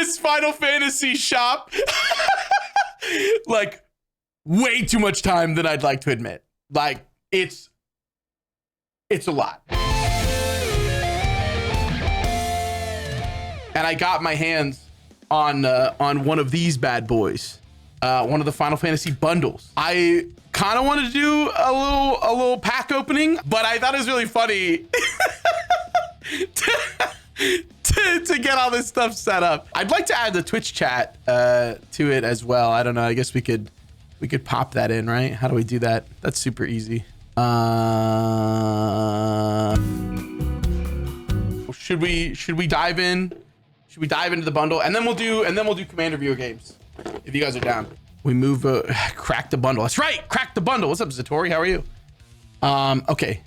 this Final Fantasy shop like way too much time than I'd like to admit. Like it's a lot. And I got my hands on one of these bad boys, one of the Final Fantasy bundles. I kind of wanted to do a little pack opening, but I thought it was really funny to get all this stuff set up. I'd like to add the Twitch chat to it as well. I don't know. I guess we could pop that in, right? How do we do that? That's super easy. Should we dive in? Should we dive into the bundle and then we'll do Commander Viewer games if you guys are down. We move crack the bundle. That's right, crack the bundle. What's up, Zatori? How are you? Okay,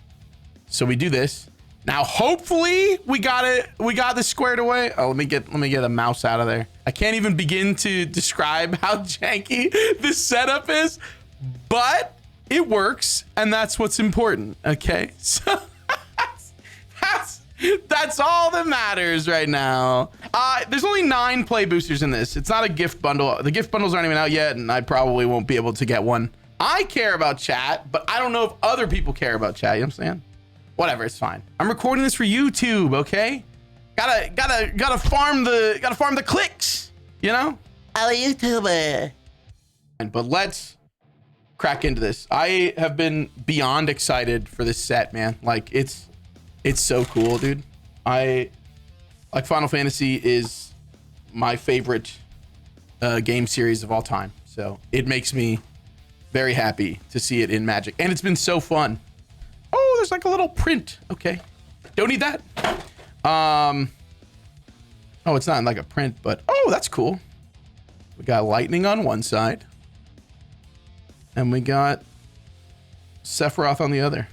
so we do this now. Hopefully we got this squared away. Oh, let me get a mouse out of there. I can't even begin to describe how janky this setup is, but it works, and that's what's important. Okay, so that's all that matters right now. There's only 9 play boosters in this. It's not a gift bundle. The gift bundles aren't even out yet, and I probably won't be able to get one. I care about chat, but I don't know if other people care about chat. You know what I'm saying? Whatever, it's fine. I'm recording this for YouTube, okay? Gotta farm the clicks, you know? I'm a YouTuber. But let's crack into this. I have been beyond excited for this set, man. Like it's so cool, dude. Final Fantasy is my favorite game series of all time. So it makes me very happy to see it in Magic. And it's been so fun. Oh, there's like a little print. Okay. Don't need that. Oh, it's not like a print, but oh, that's cool. We got lightning on one side. And we got Sephiroth on the other.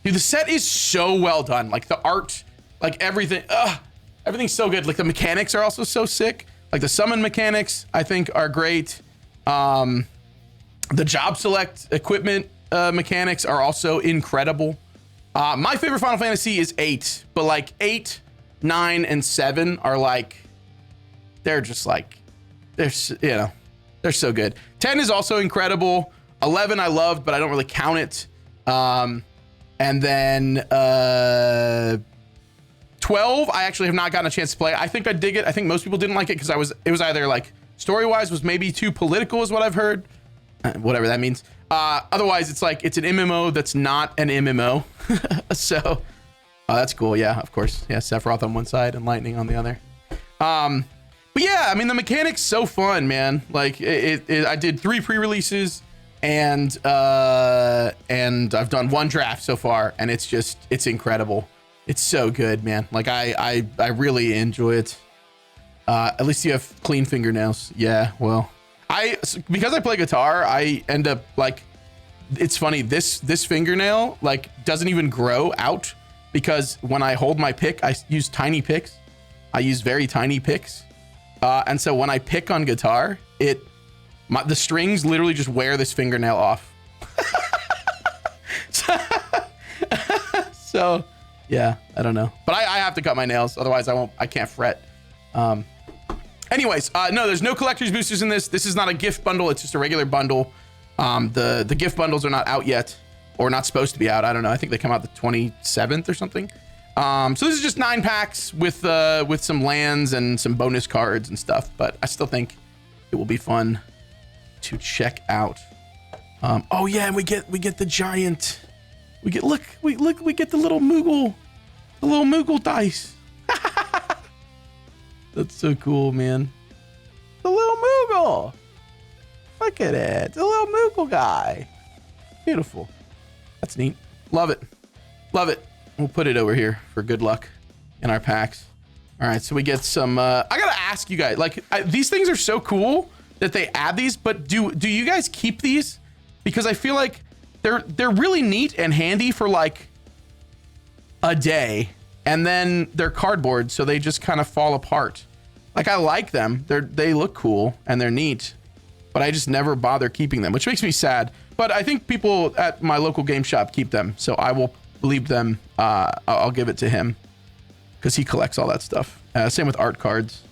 Dude, the set is so well done. Like the art, like everything, everything's so good. Like the mechanics are also so sick. Like the summon mechanics, I think, are great. The job select equipment mechanics are also incredible. My favorite Final Fantasy is 8, but like 8, 9, and 7 are like, they're just like, they're so good. 10 is also incredible. 11 I loved, but I don't really count it. And then 12, I actually have not gotten a chance to play. I think I dig it. I think most people didn't like it because it was either like story-wise was maybe too political is what I've heard. Whatever that means. Otherwise, it's like it's an MMO that's not an MMO. So that's cool. Yeah, of course. Yeah, Sephiroth on one side and Lightning on the other. But yeah, I mean, the mechanic's so fun, man. Like I did 3 pre-releases. And I've done 1 draft so far, and it's incredible. It's so good, man. Like I really enjoy it. At least you have clean fingernails. Yeah, well, because I play guitar, I end up like, it's funny. This fingernail like doesn't even grow out because when I hold my pick, I use tiny picks. I use very tiny picks, and so when I pick on guitar, the strings literally just wear this fingernail off. So yeah, I don't know, but I have to cut my nails, otherwise I can't fret. Anyways, no, there's no collector's boosters in this. This is not a gift bundle. It's just a regular bundle. The gift bundles are not out yet, or not supposed to be out. I don't know. I think they come out the 27th or something. So this is just 9 packs with some lands and some bonus cards and stuff, but I still think it will be fun to check out. Oh yeah, and we get the giant. We get the little Moogle dice. That's so cool, man. The little Moogle. Look at it, the little Moogle guy. Beautiful. That's neat. Love it. Love it. We'll put it over here for good luck in our packs. All right, so we get some. I gotta ask you guys, like these things are so cool that they add these, but do you guys keep these? Because I feel like they're really neat and handy for like a day, and then they're cardboard, so they just kind of fall apart. Like I like them, they look cool and they're neat, but I just never bother keeping them, which makes me sad. But I think people at my local game shop keep them, so I will leave them. I'll give it to him because he collects all that stuff. Same with art cards.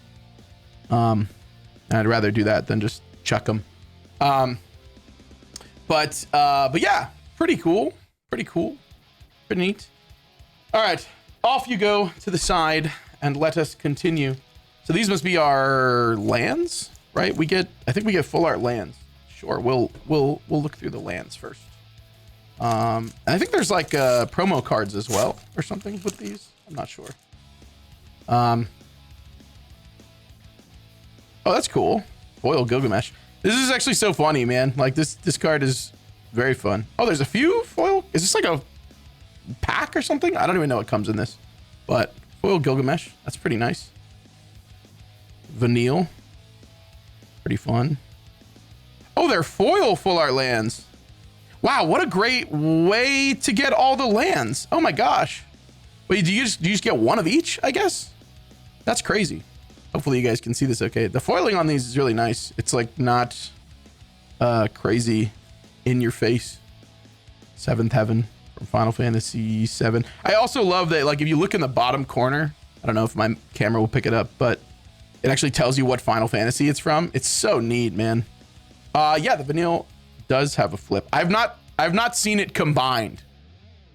I'd rather do that than just chuck them. But yeah, pretty cool. Pretty cool. Pretty neat. All right, off you go to the side and let us continue. So these must be our lands, right? I think we get full art lands. Sure, we'll look through the lands first. And I think there's like promo cards as well or something with these. I'm not sure. Oh, that's cool. Foil Gilgamesh. This is actually so funny, man. Like this card is very fun. Oh, there's a few foil. Is this like a pack or something? I don't even know what comes in this, but foil Gilgamesh. That's pretty nice. Vanille. Pretty fun. Oh, they're foil full art lands. Wow, what a great way to get all the lands. Oh my gosh. Wait, do you just get one of each, I guess? That's crazy. Hopefully you guys can see this okay. The foiling on these is really nice. It's like not crazy in your face. Seventh Heaven from Final Fantasy VII. I also love that, like, if you look in the bottom corner, I don't know if my camera will pick it up, but it actually tells you what Final Fantasy it's from. It's so neat, man. Yeah, the vanille does have a flip. I've not seen it combined,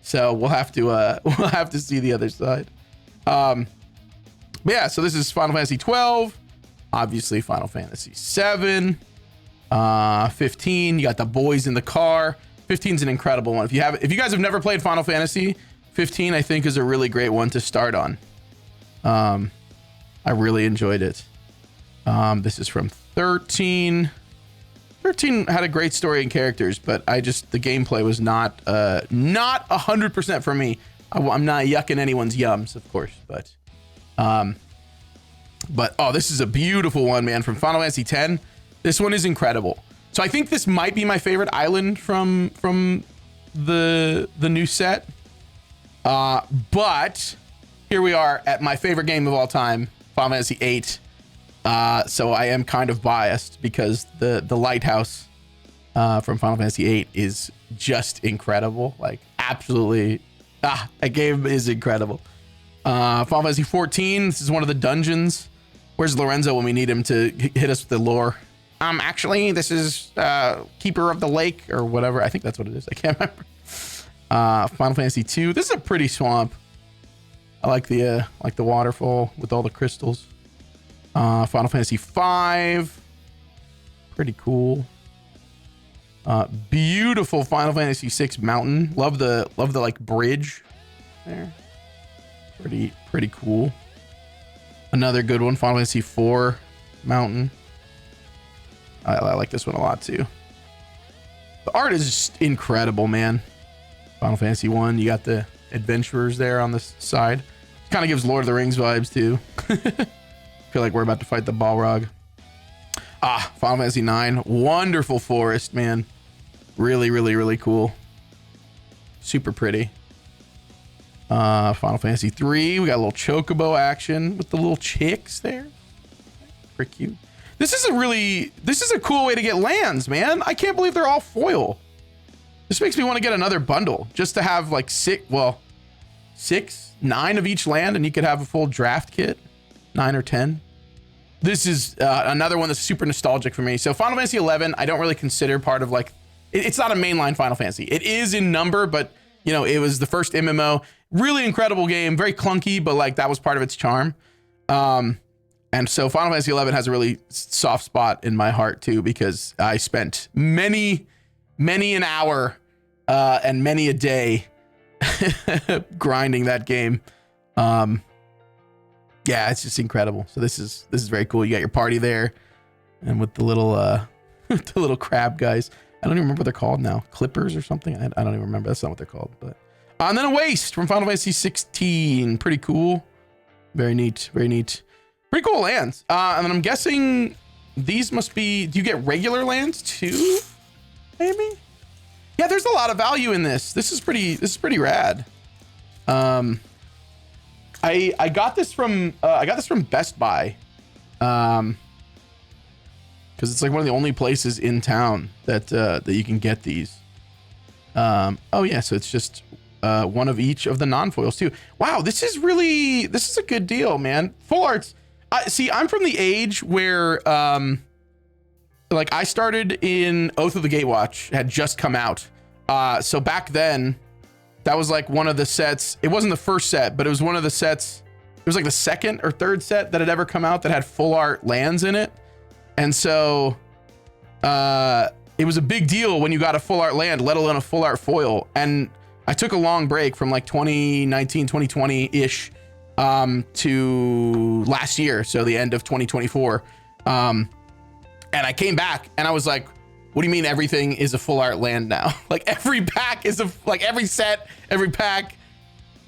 so we'll have to see the other side. But yeah, so this is Final Fantasy 12, obviously Final Fantasy 7, 15. You got the boys in the car. 15 is an incredible one. If you guys have never played Final Fantasy, 15 I think is a really great one to start on. I really enjoyed it. This is from 13. 13 had a great story and characters, but the gameplay was not 100% for me. I'm not yucking anyone's yums, of course, but oh, this is a beautiful one, man, from Final Fantasy X. This one is incredible. So I think this might be my favorite island from the new set. But here we are at my favorite game of all time, Final Fantasy VIII. So I am kind of biased because the lighthouse from Final Fantasy VIII is just incredible. Like, absolutely, that game is incredible. Final Fantasy 14, this is one of the dungeons. Where's Lorenzo when we need him to hit us with the lore? Actually, this is Keeper of the Lake or whatever. I think that's what it is. I can't remember. Final Fantasy 2. This is a pretty swamp. I like the waterfall with all the crystals. Final Fantasy 5. Pretty cool. Beautiful Final Fantasy 6 mountain. Love the like bridge there. Pretty cool. Another good one, Final Fantasy 4 mountain. I like this one a lot too. The art is just incredible, man. Final Fantasy 1, you got the adventurers there on the side. Kind of gives Lord of the Rings vibes too. Feel like we're about to fight the Balrog. Final Fantasy 9, wonderful forest, man. Really cool. Super pretty. Final Fantasy 3, we got a little chocobo action with the little chicks there. Pretty cute. This is a cool way to get lands, man. I can't believe they're all foil. This makes me want to get another bundle just to have like 9 of each land, and you could have a full draft kit, 9 or 10. This is another one that's super nostalgic for me. So Final Fantasy 11, I don't really consider part of like, it's not a mainline Final Fantasy. It is in number, but you know, it was the first MMO. Really incredible game, very clunky, but like that was part of its charm. And so Final Fantasy 11 has a really soft spot in my heart too, because I spent many an hour and many a day grinding that game. Yeah, it's just incredible. So this is very cool. You got your party there, and with the little the little crab guys. I don't even remember what they're called now. Clippers or something. I don't even remember. That's not what they're called. But and then a waste from Final Fantasy 16. Pretty cool. Very neat. Pretty cool lands. And then I'm guessing these must be. Do you get regular lands too? Maybe. Yeah, there's a lot of value in this. This is pretty rad. I got this from Best Buy, because it's like one of the only places in town that you can get these. Oh yeah, so it's just one of each of the non-foils too. Wow, this is a good deal, man. Full arts. See, I'm from the age where, like, I started in Oath of the Gatewatch, had just come out. So back then, that was like one of the sets. It wasn't the first set, but it was one of the sets. It was like the second or third set that had ever come out that had full art lands in it. And so it was a big deal when you got a full art land, let alone a full art foil. And I took a long break from like 2019, 2020-ish to last year, so the end of 2024. And I came back and I was like, what do you mean everything is a full art land now? Like every pack is like every set, every pack.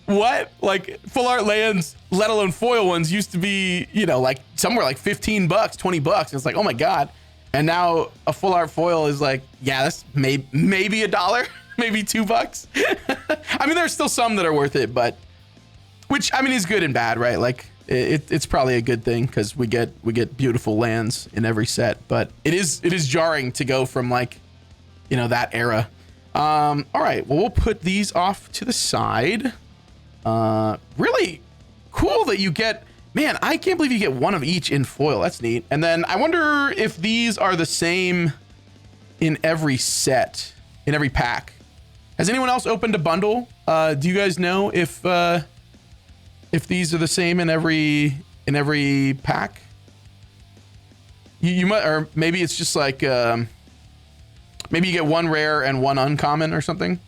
What? Like full art lands, let alone foil ones, used to be, you know, like somewhere like $15, $20. And it's like, oh my God. And now a full art foil is like, yeah, that's maybe $1, maybe $2. I mean, there's still some that are worth it, but which I mean is good and bad, right? Like it's probably a good thing because we get beautiful lands in every set, but it is jarring to go from like, you know, that era. All right, well, we'll put these off to the side. Really cool that you get, man, I can't believe you get one of each in foil. That's neat. And then I wonder if these are the same in every set, in every pack. Has anyone else opened a bundle? Do you guys know if these are the same in every pack? You might, or maybe it's just like, maybe you get one rare and one uncommon or something.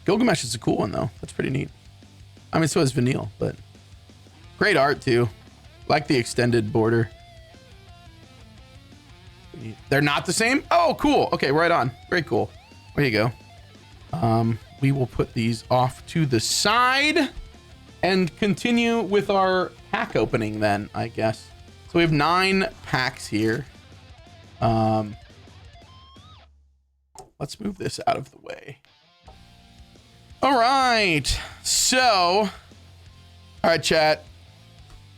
Gilgamesh is a cool one though. That's pretty neat. I mean, so is Vanille, but great art too. Like the extended border. They're not the same? Oh, cool. Okay, right on. Very cool. There you go. We will put these off to the side and continue with our pack opening then, I guess. So we have 9 packs here. Let's move this out of the way. All right, so, all right, chat.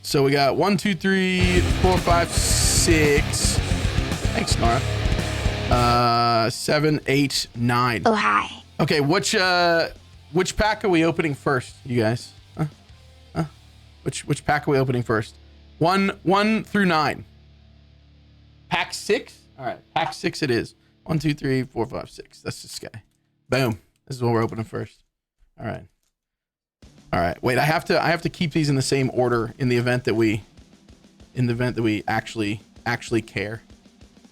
So we got 1, 2, 3, 4, 5, 6. Thanks, Nora. 7, 8, 9. Oh, hi. Okay, which pack are we opening first, you guys? Which pack are we opening first? 1 through 9. Pack 6? All right, pack 6 it is. 1, 2, 3, 4, 5, 6. That's this guy. Boom. This is what we're opening first. All right. All right. Wait, I have to keep these in the same order in the event that we actually care.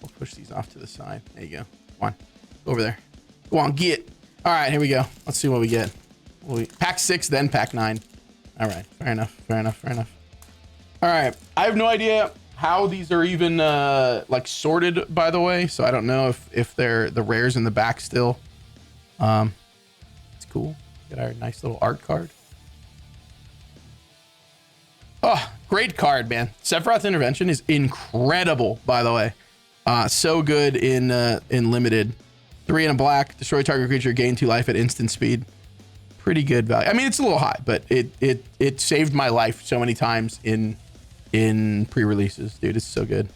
We'll push these off to the side. There you go. Come on. Go over there. Go on, get. All right, here we go. Let's see what we get. Pack 6, then pack 9. All right. Fair enough. All right. I have no idea how these are even like sorted, by the way. So I don't know if they're the rares in the back still. It's cool. Get our nice little art card. Oh, great card, man. Sephiroth's Intervention is incredible, by the way. So good in limited. 3 and a black. Destroy target creature. Gain 2 life at instant speed. Pretty good value. I mean, it's a little high, but it saved my life so many times in pre-releases, dude. It's so good.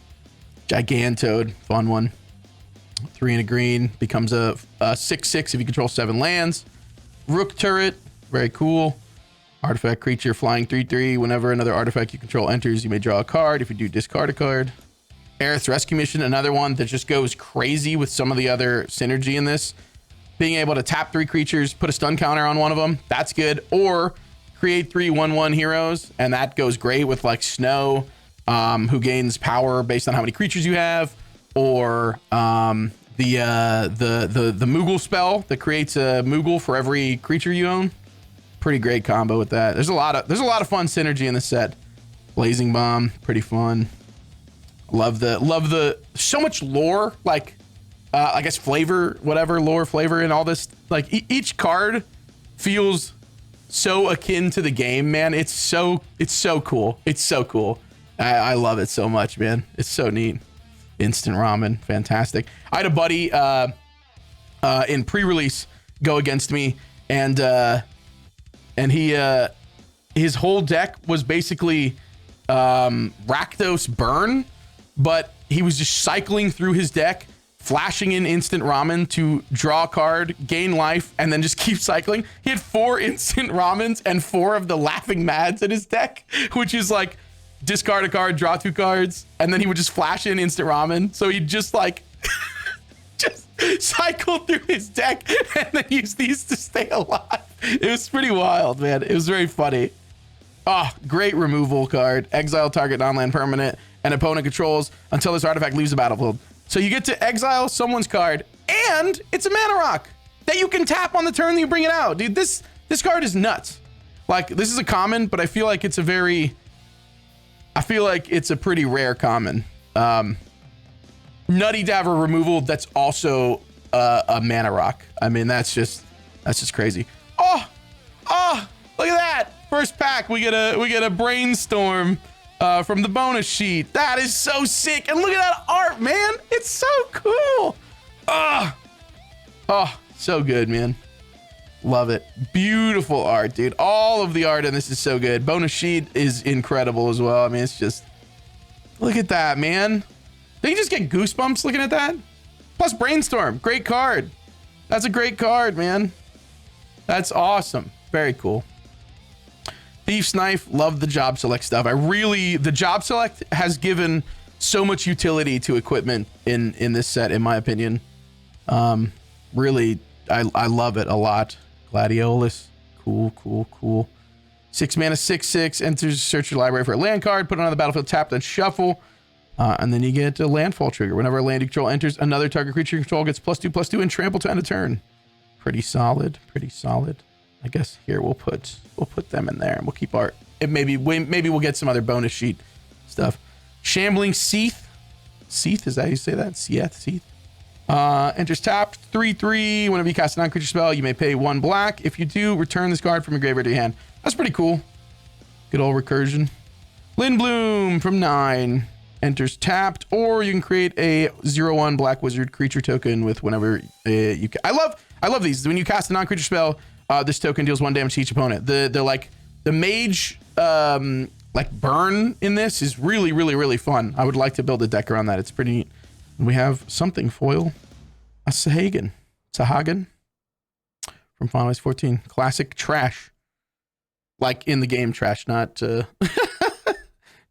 Gigantoad, fun one. 3 and a green becomes a 6/6 if you control 7 lands. Rook turret, very cool. Artifact creature flying 3/3. Whenever another artifact you control enters, you may draw a card. If you do, discard a card. Aerith's Rescue Mission, another one that just goes crazy with some of the other synergy in this. Being able to tap 3 creatures, put a stun counter on one of them, that's good. Or create 3 1/1 heroes, and that goes great with like Snow, who gains power based on how many creatures you have, or the Moogle spell that creates a Moogle for every creature you own. Pretty great combo with that. There's a lot of fun synergy in this set. Blazing Bomb, pretty fun. Love the so much lore, like I guess flavor, whatever lore flavor in all this. Like each card feels so akin to the game, man. It's so cool. It's so cool. I love it so much, man. It's so neat. Instant ramen, fantastic. I had a buddy in pre-release go against me, and he his whole deck was basically Rakdos Burn, but he was just cycling through his deck, flashing in instant ramen to draw a card, gain life, and then just keep cycling. He had 4 instant ramens and 4 of the laughing mads in his deck, which is like discard a card, draw 2 cards, and then he would just flash in instant ramen. So he'd just like just cycle through his deck and then use these to stay alive. It was pretty wild, man. It was very funny. Oh, great removal card. Exile target non-land permanent and opponent controls until this artifact leaves the battlefield. So you get to exile someone's card, and it's a mana rock that you can tap on the turn that you bring it out. Dude, this card is nuts. Like, this is a common, but I feel like it's a pretty rare common. Nutty Daver removal that's also a mana rock. I mean, that's just crazy. Oh, look at that. First pack, we get a brainstorm from the bonus sheet. That is so sick. And look at that art, man. It's so cool. Oh, so good, man. Love it. Beautiful art, dude. All of the art in this is so good. Bonus sheet is incredible as well. I mean, it's just, look at that, man. Did you just get goosebumps looking at that? Plus brainstorm, great card. That's a great card, man. That's awesome. Very cool. Thief's Knife, love the job select stuff. The job select has given so much utility to equipment in this set, in my opinion. Really, I love it a lot. Gladiolus, cool. 6 mana, 6/6, enters, search your library for a land card, put it on the battlefield, tap, then shuffle. And then you get a landfall trigger. Whenever a land you control enters, another target creature you control gets +2/+2 and trample to end a turn. Pretty solid. I guess here we'll put them in there and we'll keep our, maybe we'll get some other bonus sheet stuff. Shambling Seath. Seath, is that how you say that? Seath. Enters tapped, 3/3. Whenever you cast a non-creature spell, you may pay 1 black. If you do, return this card from your graveyard to your hand. That's pretty cool. Good old recursion. Lindbloom from 9. Enters tapped, or you can create a 0/1 black wizard creature token with whenever you can. I love these. When you cast a non-creature spell, this token deals 1 damage to each opponent. They're like the mage like burn in this is really fun. I would like to build a deck around that. It's pretty neat. And we have something foil, a Sahagan from Final Fantasy 14. Classic trash, like in the game trash, not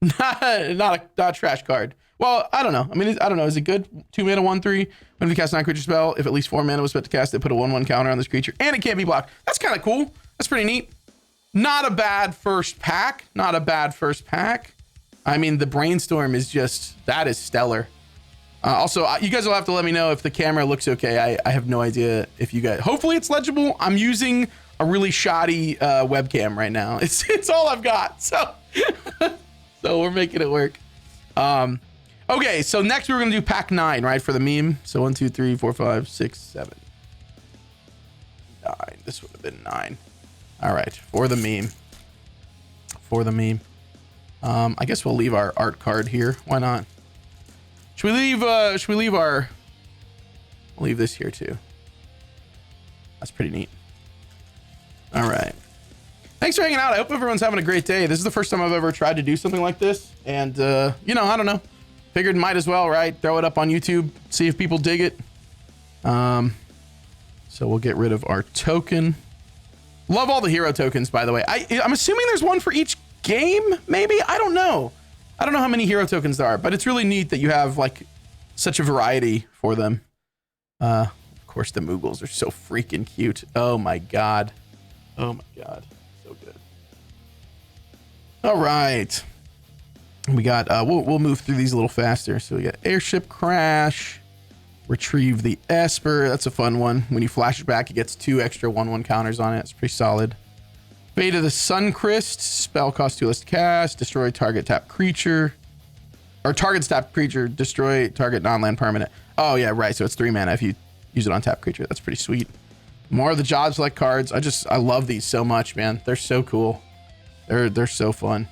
not a trash card. Well, I don't know. I mean, I don't know. Is it good? 2 mana, 1/3. When you cast a non-creature spell, if at least 4 mana was spent to cast it, put a 1/1 counter on this creature, and it can't be blocked. That's kind of cool. That's pretty neat. Not a bad first pack. I mean, the brainstorm is that is stellar. Also, you guys will have to let me know if the camera looks okay. I have no idea if you guys. Hopefully, it's legible. I'm using a really shoddy webcam right now. It's all I've got. So, so we're making it work. Okay, so next we're gonna do pack 9, right, for the meme. So 1, 2, 3, 4, 5, 6, 7, 9. This would have been 9. All right, for the meme. I guess we'll leave our art card here. Why not? Should we leave our? We'll leave this here too. That's pretty neat. All right. Thanks for hanging out. I hope everyone's having a great day. This is the first time I've ever tried to do something like this, and I don't know. Figured might as well, right? Throw it up on YouTube, see if people dig it. So we'll get rid of our token. Love all the hero tokens, by the way. I'm assuming there's one for each game, maybe? I don't know. I don't know how many hero tokens there are, but it's really neat that you have like such a variety for them. Of course, the Moogles are so freaking cute. Oh my god. So good. All right. We got, we'll move through these a little faster. So we got Airship Crash, Retrieve the Esper. That's a fun one. When you flash it back, it gets 2 extra 1/1 counters on it. It's pretty solid. Fate of the Suncrest, spell cost 2 less to cast, destroy target tap creature, or target tap creature, destroy target non-land permanent. Oh yeah, right. So it's 3 mana if you use it on tap creature. That's pretty sweet. More of the job select cards. I love these so much, man. They're so cool. They're so fun.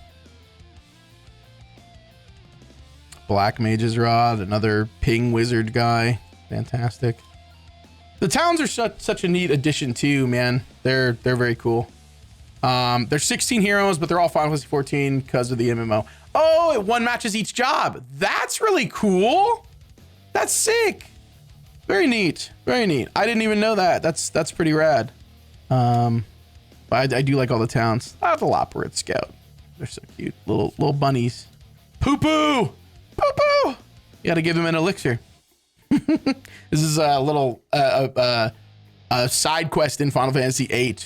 Black Mage's Rod, another ping wizard guy. Fantastic. The towns are such a neat addition too, man. They're very cool. There's 16 heroes, but they're all Final Fantasy 14 because of the MMO. Oh, it 1 matches each job. That's really cool. That's sick. Very neat. I didn't even know that. That's pretty rad. But I do like all the towns. I have the Loporrit Scout. They're so cute. Little bunnies. Poo poo. Poo poo. You got to give him an elixir. This is a little side quest in Final Fantasy VIII,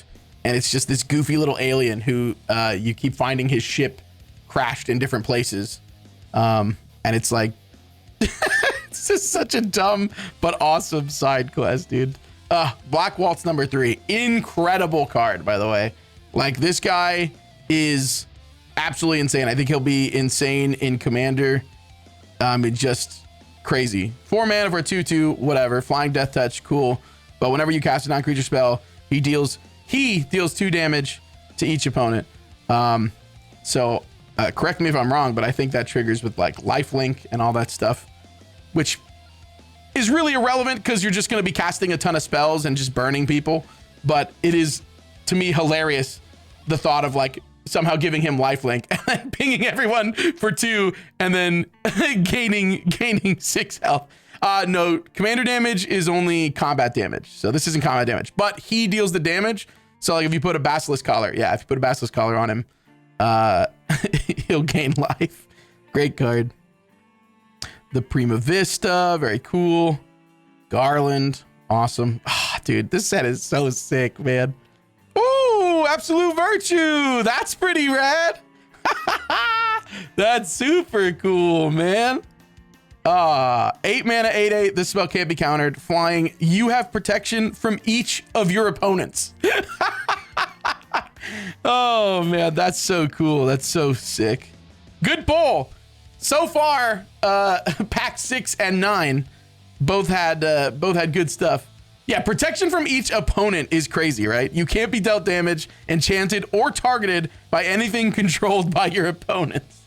and it's just this goofy little alien who you keep finding his ship crashed in different places, and it's like it's just such a dumb but awesome side quest, dude. Black Waltz number 3, incredible card, by the way. Like, this guy is absolutely insane. I think he'll be insane in Commander. It's just crazy. 4 mana for a 2/2, whatever. Flying Death Touch, cool. But whenever you cast a non-creature spell, he deals 2 damage to each opponent. So correct me if I'm wrong, but I think that triggers with like lifelink and all that stuff, which is really irrelevant because you're just going to be casting a ton of spells and just burning people. But it is, to me, hilarious, the thought of like somehow giving him lifelink and then pinging everyone for 2 and then gaining 6 health. No, commander damage is only combat damage. So this isn't combat damage, but he deals the damage. So like if you put a Basilisk Collar, if you put a Basilisk Collar on him, he'll gain life. Great card. The Prima Vista, very cool. Garland, awesome. Dude, this set is so sick, man. Ooh, Absolute Virtue. That's pretty rad. That's super cool, man. 8 mana, 8/8. This spell can't be countered. Flying. You have protection from each of your opponents. Oh man, that's so cool. That's so sick. Good pull. So far, pack 6 and 9 both had good stuff. Yeah, protection from each opponent is crazy, right? You can't be dealt damage, enchanted, or targeted by anything controlled by your opponents.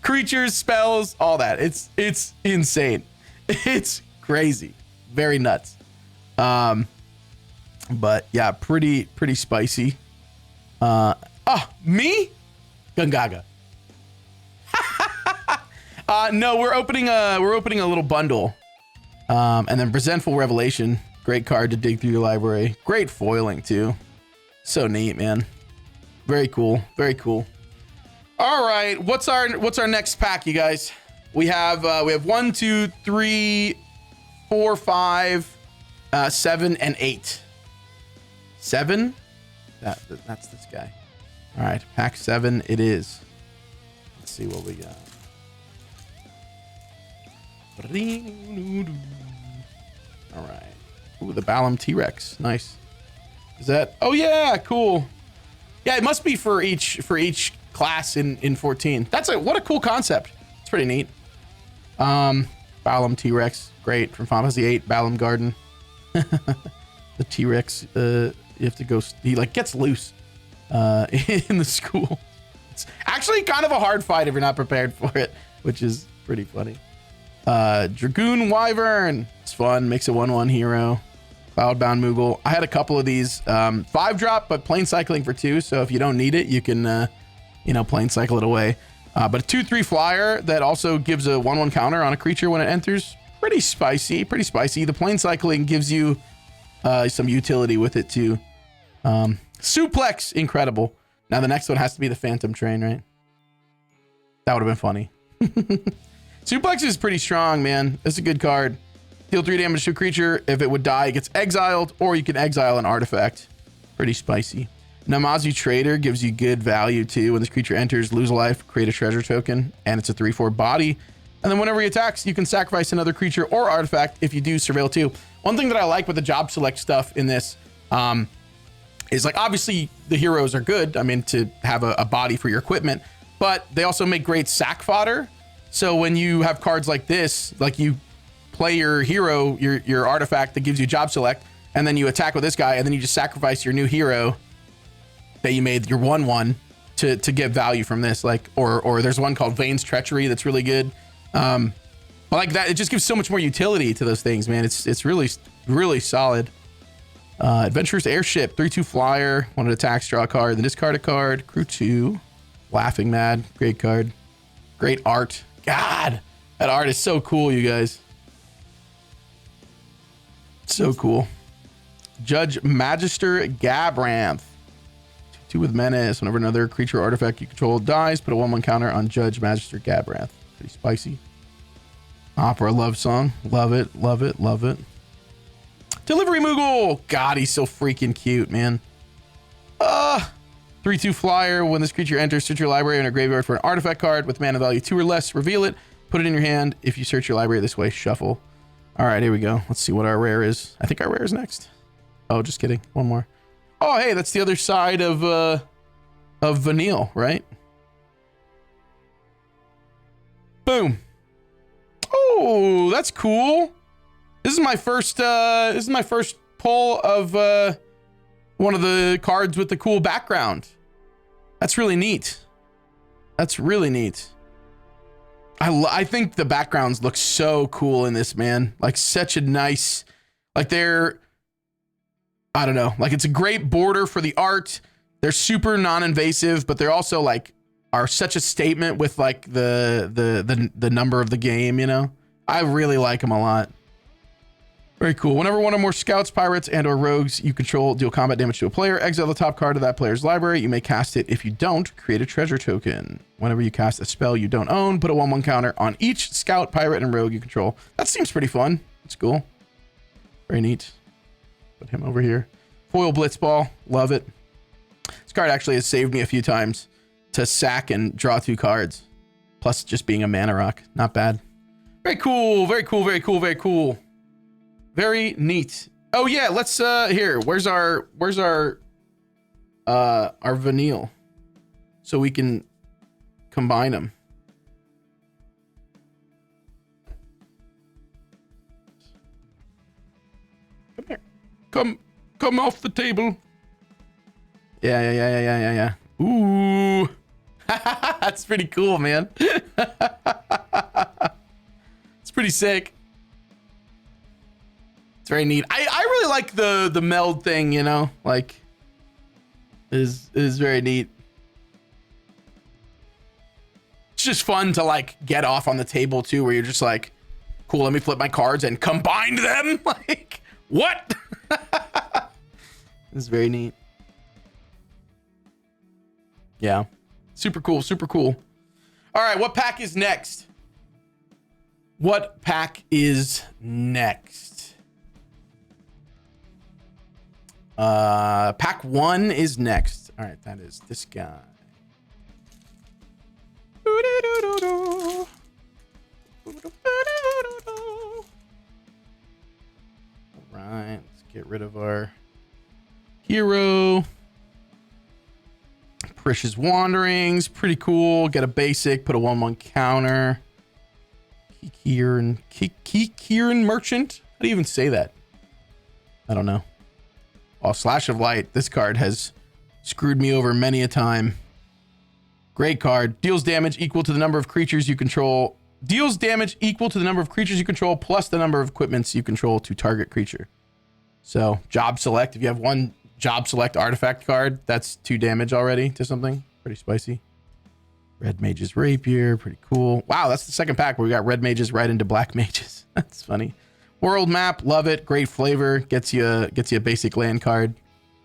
Creatures, spells, all that. It's insane. It's crazy. Very nuts. But yeah, pretty spicy. Me? Gungaga. No, we're opening a little bundle. And then Resentful Revelation. Great card to dig through your library. Great foiling too. So neat, man. Very cool. Very cool. All right, what's our next pack, you guys? We have 1, 2, 3, 4, 5, 7, and 8. 7? That's this guy. All right, pack 7 it is. Let's see what we got. All right. Ooh, the Balam T-Rex. Nice. Is that? Oh yeah, cool. Yeah, it must be for each class in 14. What a cool concept. It's pretty neat. Balam T-Rex, great, from Final Fantasy VIII. Balam Garden. The T-Rex, you have to go. He like gets loose in the school. It's actually kind of a hard fight if you're not prepared for it, which is pretty funny. Dragoon Wyvern. It's fun. Makes a 1/1 hero. Cloudbound Moogle. I had a couple of these. 5-drop, but plain cycling for 2. So if you don't need it, you can, plain cycle it away. But a 2/3 flyer that also gives a 1/1 counter on a creature when it enters. Pretty spicy. Pretty spicy. The plain cycling gives you some utility with it too. Suplex, incredible. Now the next one has to be the Phantom Train, right? That would have been funny. Suplex is pretty strong, man. It's a good card. Deal 3 damage to a creature. If it would die, it gets exiled, or you can exile an artifact. Pretty spicy. Namazu Trader gives you good value too. When this creature enters, lose a life, create a treasure token, and it's a 3/4 body. And then whenever he attacks, you can sacrifice another creature or artifact. If you do, surveil 2. One thing that I like with the job select stuff in this is like, obviously the heroes are good. I mean, to have a body for your equipment, but they also make great sack fodder. So when you have cards like this, like you play your hero, your artifact that gives you job select, and then you attack with this guy, and then you just sacrifice your new hero that you made your 1/1 to get value from this. Like, or there's one called Vane's Treachery that's really good. But like that, it just gives so much more utility to those things, man. It's really solid. Adventurous Airship, 3/2 flyer. Wanted to attack, draw a card, then discard a card. Crew 2, Laughing Mad, great card. Great art. God, that art is so cool, you guys. So cool. Judge Magister Gabranth. 2 with menace. Whenever another creature or artifact you control dies, put a 1/1 counter on Judge, Magister, Gabrath. Pretty spicy. Opera love song. Love it, love it, love it. Delivery Moogle. God, he's so freaking cute, man. 3/2 flyer. When this creature enters, search your library in a graveyard for an artifact card with mana value 2 or less. Reveal it. Put it in your hand. If you search your library this way, shuffle. All right, here we go. Let's see what our rare is. I think our rare is next. Oh, just kidding. One more. Oh, hey, that's the other side of Vanille, right? Boom. Oh, that's cool. This is my first pull of one of the cards with the cool background. That's really neat. That's really neat. I think the backgrounds look so cool in this, man. Like such a nice, like they're, I don't know, like it's a great border for the art. They're super non-invasive, but they're also like are such a statement with like the number of the game, you know? I really like them a lot. Very cool. Whenever one or more scouts, pirates, and or rogues you control deal combat damage to a player, exile the top card of that player's library. You may cast it. If you don't, create a treasure token. Whenever you cast a spell you don't own, put a 1/1 counter on each scout, pirate, and rogue you control. That seems pretty fun. It's cool. Very neat. Put him over here. Foil Blitzball. Love it. This card actually has saved me a few times to sack and draw 2 cards. Plus just being a mana rock. Not bad. Very cool. Very cool. Very cool. Very cool. Very neat. Oh yeah, let's here. Where's our Vanille? So we can combine them. Come here. Come off the table. Yeah. Ooh. That's pretty cool, man. It's pretty sick. It's very neat. I really like the meld thing, you know, like is very neat. It's just fun to like get off on the table too, where you're just like, cool, let me flip my cards and combine them. Like, what? It's very neat. Yeah. Super cool, super cool. All right, what pack is next? What pack is next? Pack 1 is next. All right, that is this guy. All right, let's get rid of our hero. Precious Wanderings, pretty cool. Get a basic, put a 1/1 counter. Kieran Merchant. How do you even say that? I don't know. Oh, Slash of Light. This card has screwed me over many a time. Great card. Deals damage equal to the number of creatures you control. Deals damage equal to the number of creatures you control plus the number of equipments you control to target creature. So, job select. If you have one job select artifact card, that's 2 damage already to something. Pretty spicy. Red Mage's Rapier. Pretty cool. Wow, that's the second pack where we got Red Mages right into Black Mages. That's funny. World map, love it. Great flavor. Gets you a basic land card.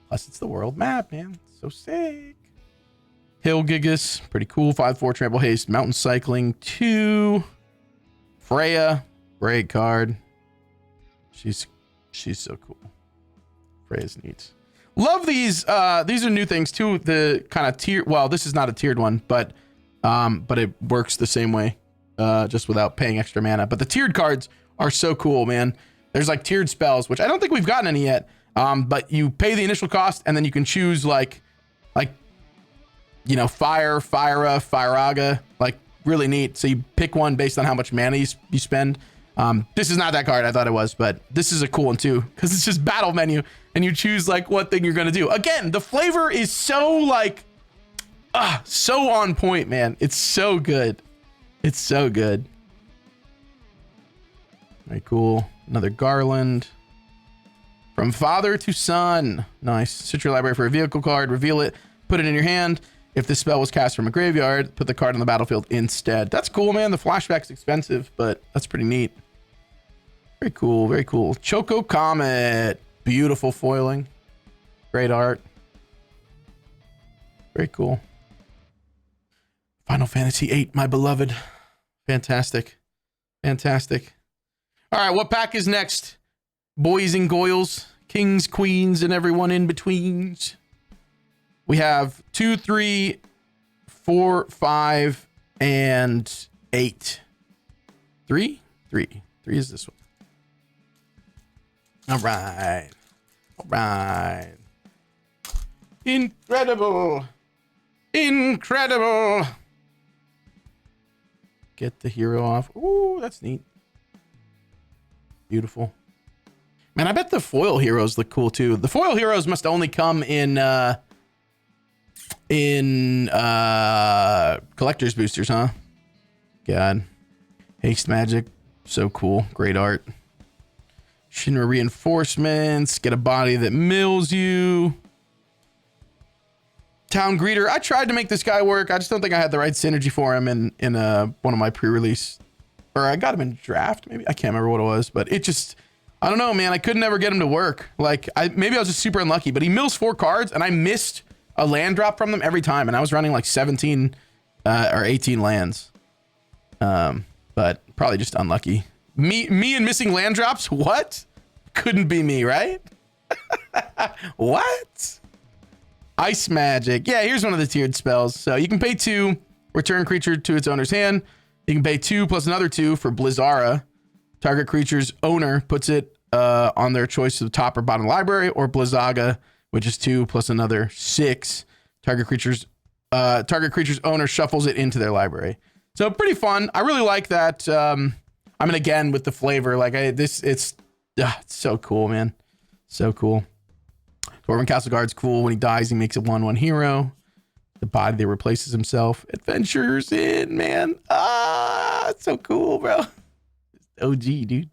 Plus, it's the world map, man. So sick. Hill Gigas, pretty cool. 5/4 trample haste. Mountain cycling 2. Freya, great card. She's so cool. Freya's neat. Love these. These are new things too. The kind of tier. Well, this is not a tiered one, but it works the same way, just without paying extra mana. But the tiered cards are so cool, man. There's like tiered spells, which I don't think we've gotten any yet. But you pay the initial cost, and then you can choose like, you know, Firaga, like really neat. So you pick one based on how much mana you spend. This is not that card I thought it was, but this is a cool one too, because it's just battle menu, and you choose like what thing you're gonna do. Again, the flavor is so like, so on point, man. It's so good. It's so good. Very cool. Another Garland. From father to son. Nice. Search your library for a vehicle card, reveal it, put it in your hand. If this spell was cast from a graveyard, put the card on the battlefield instead. That's cool, man. The flashback's expensive, but that's pretty neat. Very cool, very cool. Choco Comet. Beautiful foiling. Great art. Very cool. Final Fantasy VIII, my beloved. Fantastic. Fantastic. All right, what pack is next? Boys and goyles, kings, queens, and everyone in betweens. We have 2, 3, 4, 5, and 8. 3? 3 is this one. All right. All right. Incredible. Incredible. Get the hero off. Ooh, that's neat. Beautiful. Man, I bet the foil heroes look cool too. The foil heroes must only come in collector's boosters, huh? God. Haste magic. So cool. Great art. Shinra reinforcements. Get a body that mills you. Town greeter. I tried to make this guy work. I just don't think I had the right synergy for him in one of my pre-release, or I got him in draft. Maybe I can't remember what it was, but it just, I don't know, man. I could never get him to work. Like maybe I was just super unlucky, but he mills 4 cards and I missed a land drop from them every time. And I was running like 17 or 18 lands. But probably just unlucky. Me and missing land drops. What? Couldn't be me, right? What? Ice magic. Yeah, here's one of the tiered spells. So you can pay 2, return creature to its owner's hand. You can pay 2 plus another 2 for Blizzara. Target creature's owner puts it on their choice of top or bottom library, or Blizzaga, which is 2 plus another 6. Target creature's owner shuffles it into their library. So pretty fun. I really like that. I mean, again, with the flavor, like it's so cool, man. So cool. Dwarven Castle Guard's cool. When he dies, he makes a 1/1 hero. The body that replaces himself. Adventures in, man. It's so cool, bro. OG, dude.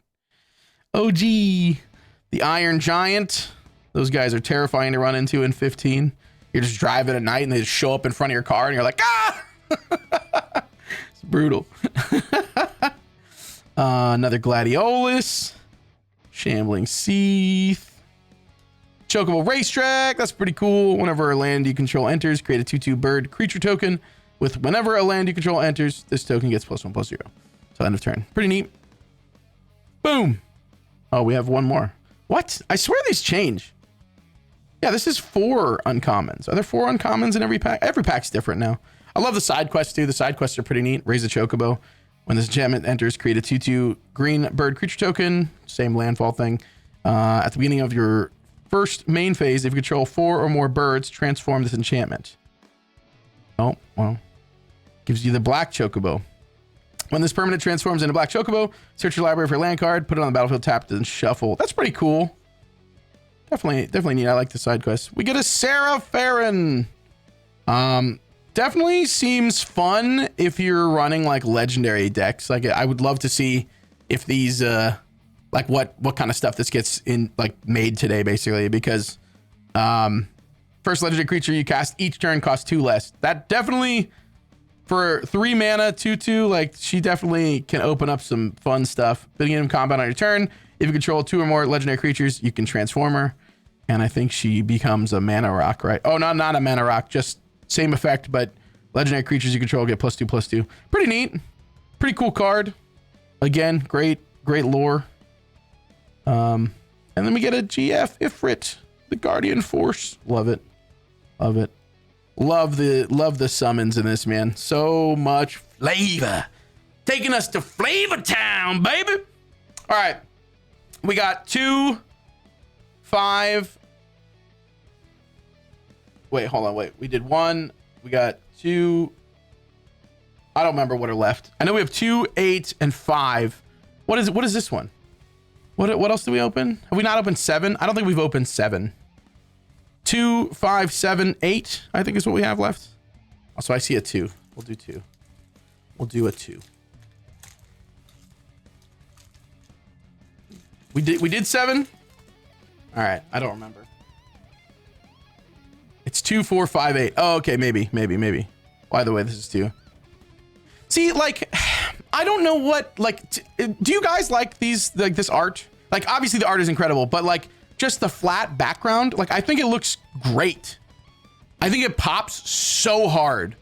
OG. The Iron Giant. Those guys are terrifying to run into in 15. You're just driving at night and they just show up in front of your car and you're like, ah! It's brutal. Another Gladiolus. Shambling Seath. Chocobo Racetrack. That's pretty cool. Whenever a land you control enters, create a 2/2 bird creature token. With whenever a land you control enters, this token gets +1/+0. So end of turn. Pretty neat. Boom. Oh, we have one more. What? I swear these change. Yeah, this is 4 uncommons. Are there 4 uncommons in every pack? Every pack's different now. I love the side quests too. The side quests are pretty neat. Raise a Chocobo. When this enchantment enters, create a 2/2 green bird creature token. Same landfall thing. At the beginning of your first main phase, if you control 4 or more birds, transform this enchantment. Oh, well. Gives you the black Chocobo. When this permanent transforms into black Chocobo, search your library for a land card, put it on the battlefield, tap, and shuffle. That's pretty cool. Definitely neat. I like the side quest. We get a Sarah Farron. Definitely seems fun if you're running like legendary decks. Like I would love to see if these like what kind of stuff this gets in like made today, basically, because first legendary creature you cast each turn costs 2 less. That definitely, for 3 mana 2/2, like she definitely can open up some fun stuff. Beginning of combat on your turn, if you control 2 or more legendary creatures, you can transform her. And I think she becomes a mana rock, right? Oh, not a mana rock, just same effect, but legendary creatures you control get +2/+2. Pretty neat. Pretty cool card. Again, great lore. And then we get a GF Ifrit, the Guardian Force. Love it. Love it. Love the summons in this, man. So much flavor. Taking us to Flavor Town, baby. All right. We got 2, 5. Wait, hold on. Wait. We did 1. We got 2. I don't remember what are left. I know we have 2, 8, and 5. What is this one? What else do we open? Have we not opened 7? I don't think we've opened 7. 2, 5, 7, 8, I think is what we have left. Also, I see a 2. We'll do 2. We'll do a 2. We did 7? All right, I don't remember. It's 2, 4, 5, 8. Oh, okay, maybe. By the way, this is 2. See, like, I don't know what, like, do you guys like these, like this art? Like, obviously the art is incredible, but like just the flat background, like I think it looks great. I think it pops so hard.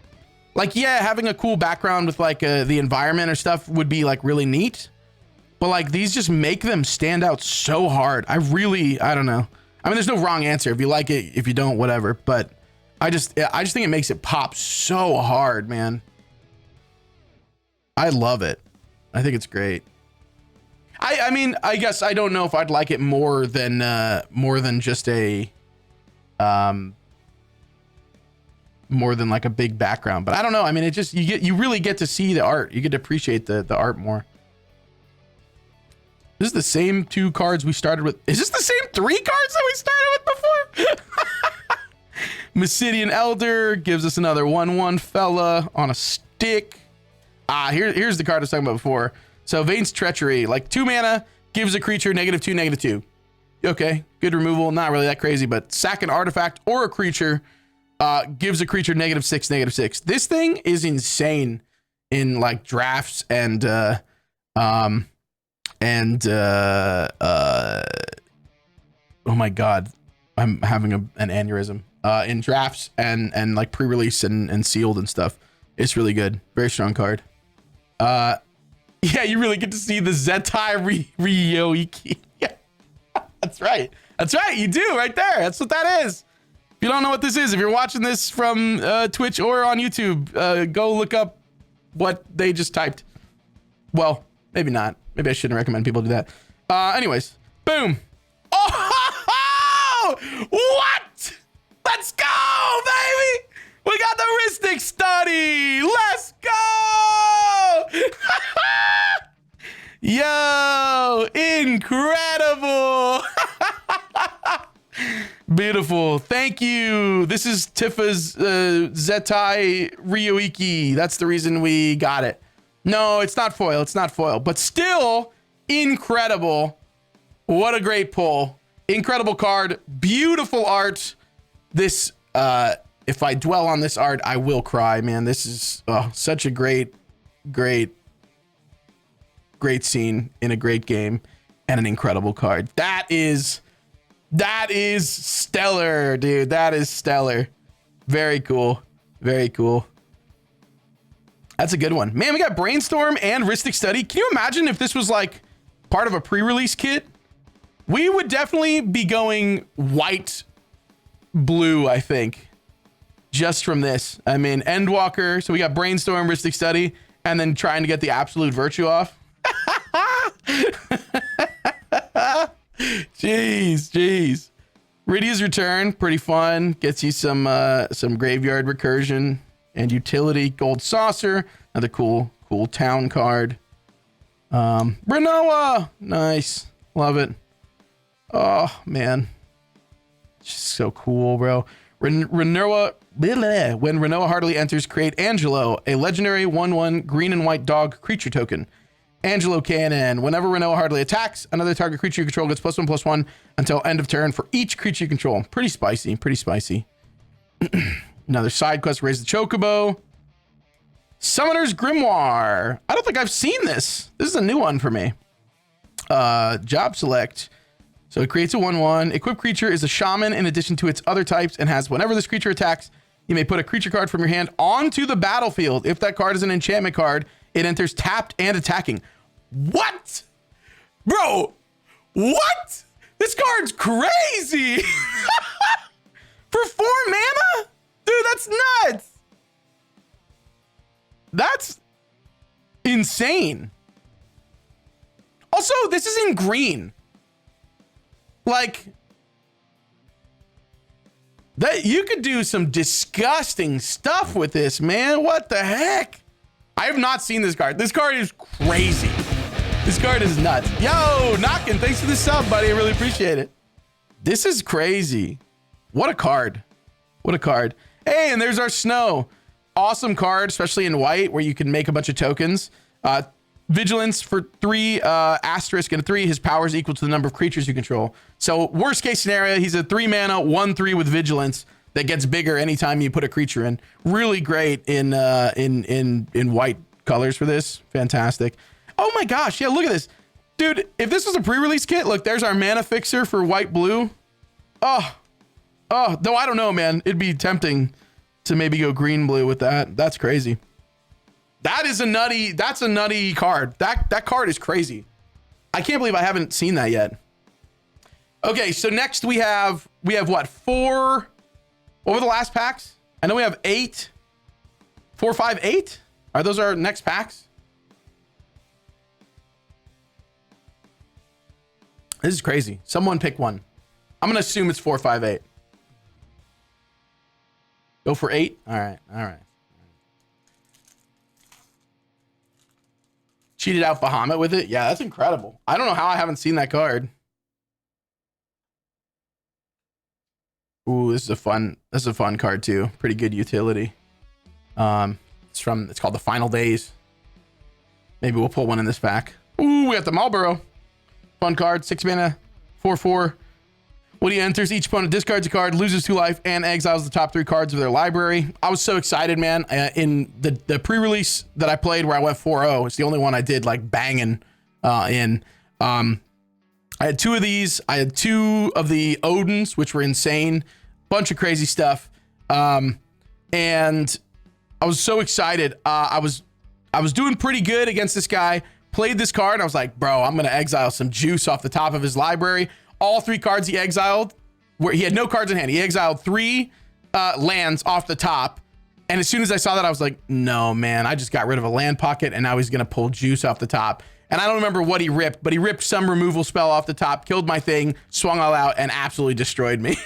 Like, yeah, having a cool background with like the environment or stuff would be like really neat. But like these just make them stand out so hard. I don't know. I mean, there's no wrong answer. If you like it, if you don't, whatever. But I just think it makes it pop so hard, man. I love it. I think it's great. I mean, I guess I don't know if I'd like it more than just a more than like a big background, but I don't know. I mean, it just you really get to see the art. You get to appreciate the art more. This is the same 2 cards we started with. Is this the same 3 cards that we started with before? Mysidian Elder gives us another 1/1 fella on a stick. Here's the card I was talking about before. So Vayne's Treachery, like 2 mana, gives a creature -2, -2. Okay, good removal. Not really that crazy, but sack an artifact or a creature, gives a creature -6, -6. This thing is insane in like drafts and oh my god, I'm having an aneurysm. In drafts and like pre-release and sealed and stuff. It's really good. Very strong card. Yeah, you really get to see the Zetai Ryoiki. Yeah, that's right. That's right. You do right there. That's what that is. If you don't know what this is, if you're watching this from Twitch or on YouTube, go look up what they just typed. Well, maybe not. Maybe I shouldn't recommend people do that. Anyways, boom. Oh, what? Let's go, baby. We got the Ristic Study. Let's go. Yo, incredible. Beautiful. Thank you. This is Tifa's Zetai Ryoiki. That's the reason we got it. No, it's not foil. It's not foil, but still incredible. What a great pull. Incredible card. Beautiful art. This, if I dwell on this art, I will cry, man. This is such a great scene in a great game and an incredible card. That is stellar, dude. That is stellar. Very cool. Very cool. That's a good one. Man, we got Brainstorm and Ristic Study. Can you imagine if this was like part of a pre-release kit? We would definitely be going white, blue, I think, just from this. I mean, Endwalker. So we got Brainstorm, Ristic Study, and then trying to get the Absolute Virtue off. Jeez. Rydia's Return, pretty fun. Gets you some graveyard recursion and utility. Gold Saucer, another cool town card. Renoa, nice, love it. Oh man, just so cool, bro. Renoa, when Renoa Heartily enters, create Angelo, a legendary 1/1 green and white dog creature token. Angelo Cannon. Whenever Renoa Heartily attacks, another target creature you control gets +1/+1 until end of turn for each creature you control. Pretty spicy. Another side quest, raise the Chocobo. Summoner's Grimoire. I don't think I've seen this. This is a new one for me. Job select. So it creates a 1/1. Equipped creature is a shaman in addition to its other types and has whenever this creature attacks, you may put a creature card from your hand onto the battlefield. If that card is an enchantment card, it enters tapped and attacking. What? Bro, what? This card's crazy. For 4 mana? Dude, that's nuts. That's insane. Also, this is in green. Like, that you could do some disgusting stuff with this, man. What the heck? I have not seen this card. This card is crazy. This card is nuts. Yo, Knockin', thanks for the sub, buddy. I really appreciate it. This is crazy. What a card. What a card. Hey, and there's our Snow. Awesome card, especially in white, where you can make a bunch of tokens. Vigilance for 3, asterisk and a 3. His power is equal to the number of creatures you control. So worst case scenario, he's a 3 mana, 1/3 with vigilance that gets bigger anytime you put a creature in. Really great in white colors for this. Fantastic. Oh my gosh, yeah, look at this. Dude, if this was a pre-release kit, look, there's our mana fixer for white blue. Oh Oh, though I don't know, man. It'd be tempting to maybe go green blue with that. That's crazy. That's a nutty card. That card is crazy. I can't believe I haven't seen that yet. Okay, so next we have what, 4? What were the last packs? I know we have 8. 4, 5, 8? Are those our next packs? This is crazy. Someone pick one. I'm gonna assume it's 4, 5, 8. Go for 8. All right. Cheated out Bahamut with it. Yeah, that's incredible. I don't know how I haven't seen that card. Ooh, this is a fun card too. Pretty good utility. It's called the Final Days. Maybe we'll pull one in this pack. Ooh, we got the Marlboro. Fun card, 6 mana, 4/4. When he enters, each opponent discards a card, loses 2 life, and exiles the top 3 cards of their library. I was so excited, man. In the pre-release that I played where I went 4-0, it's the only one I did like banging in. I had 2 of these. I had 2 of the Odins, which were insane. Bunch of crazy stuff. And I was so excited. I was doing pretty good against this guy. Played this card, and I was like, bro, I'm going to exile some juice off the top of his library. All 3 cards he exiled, where he had no cards in hand. He exiled 3 lands off the top. And as soon as I saw that, I was like, no, man, I just got rid of a land pocket, and now he's going to pull juice off the top. And I don't remember what he ripped, but he ripped some removal spell off the top, killed my thing, swung all out, and absolutely destroyed me.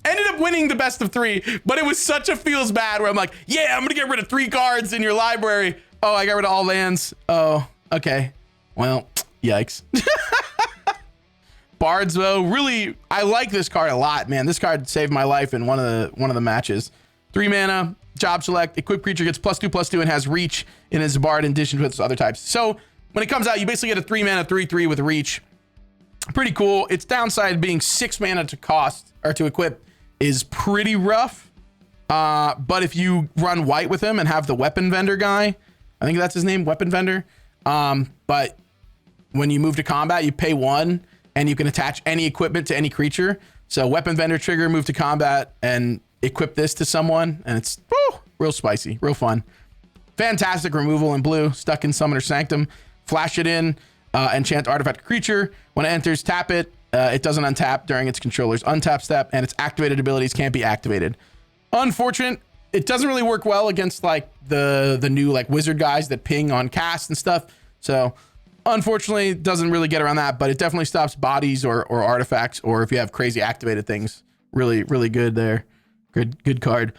Ended up winning the best of 3, but it was such a feels bad where I'm like, yeah, I'm going to get rid of 3 cards in your library. Oh, I got rid of all lands. Oh, okay. Well, yikes. Bards, though, really, I like this card a lot, man. This card saved my life in one of the matches. 3 mana, job select, equipped creature gets +2/+2 and has reach in his Bard in addition to its other types. So when it comes out, you basically get a 3 mana 3/3 with reach. Pretty cool. Its downside being 6 mana to cost or to equip is pretty rough. But if you run white with him and have the weapon vendor guy, I think that's his name, weapon vendor. But when you move to combat, you pay 1 and you can attach any equipment to any creature. So weapon vendor trigger, move to combat and equip this to someone. And it's real spicy, real fun. Fantastic removal in blue, stuck in Summoner Sanctum. Flash it in, enchant artifact creature. When it enters, tap it. It doesn't untap during its controller's untap step, and its activated abilities can't be activated. Unfortunate. It doesn't really work well against like the new like wizard guys that ping on cast and stuff. So unfortunately, it doesn't really get around that, but it definitely stops bodies or artifacts, or if you have crazy activated things. Really, really good there. Good card.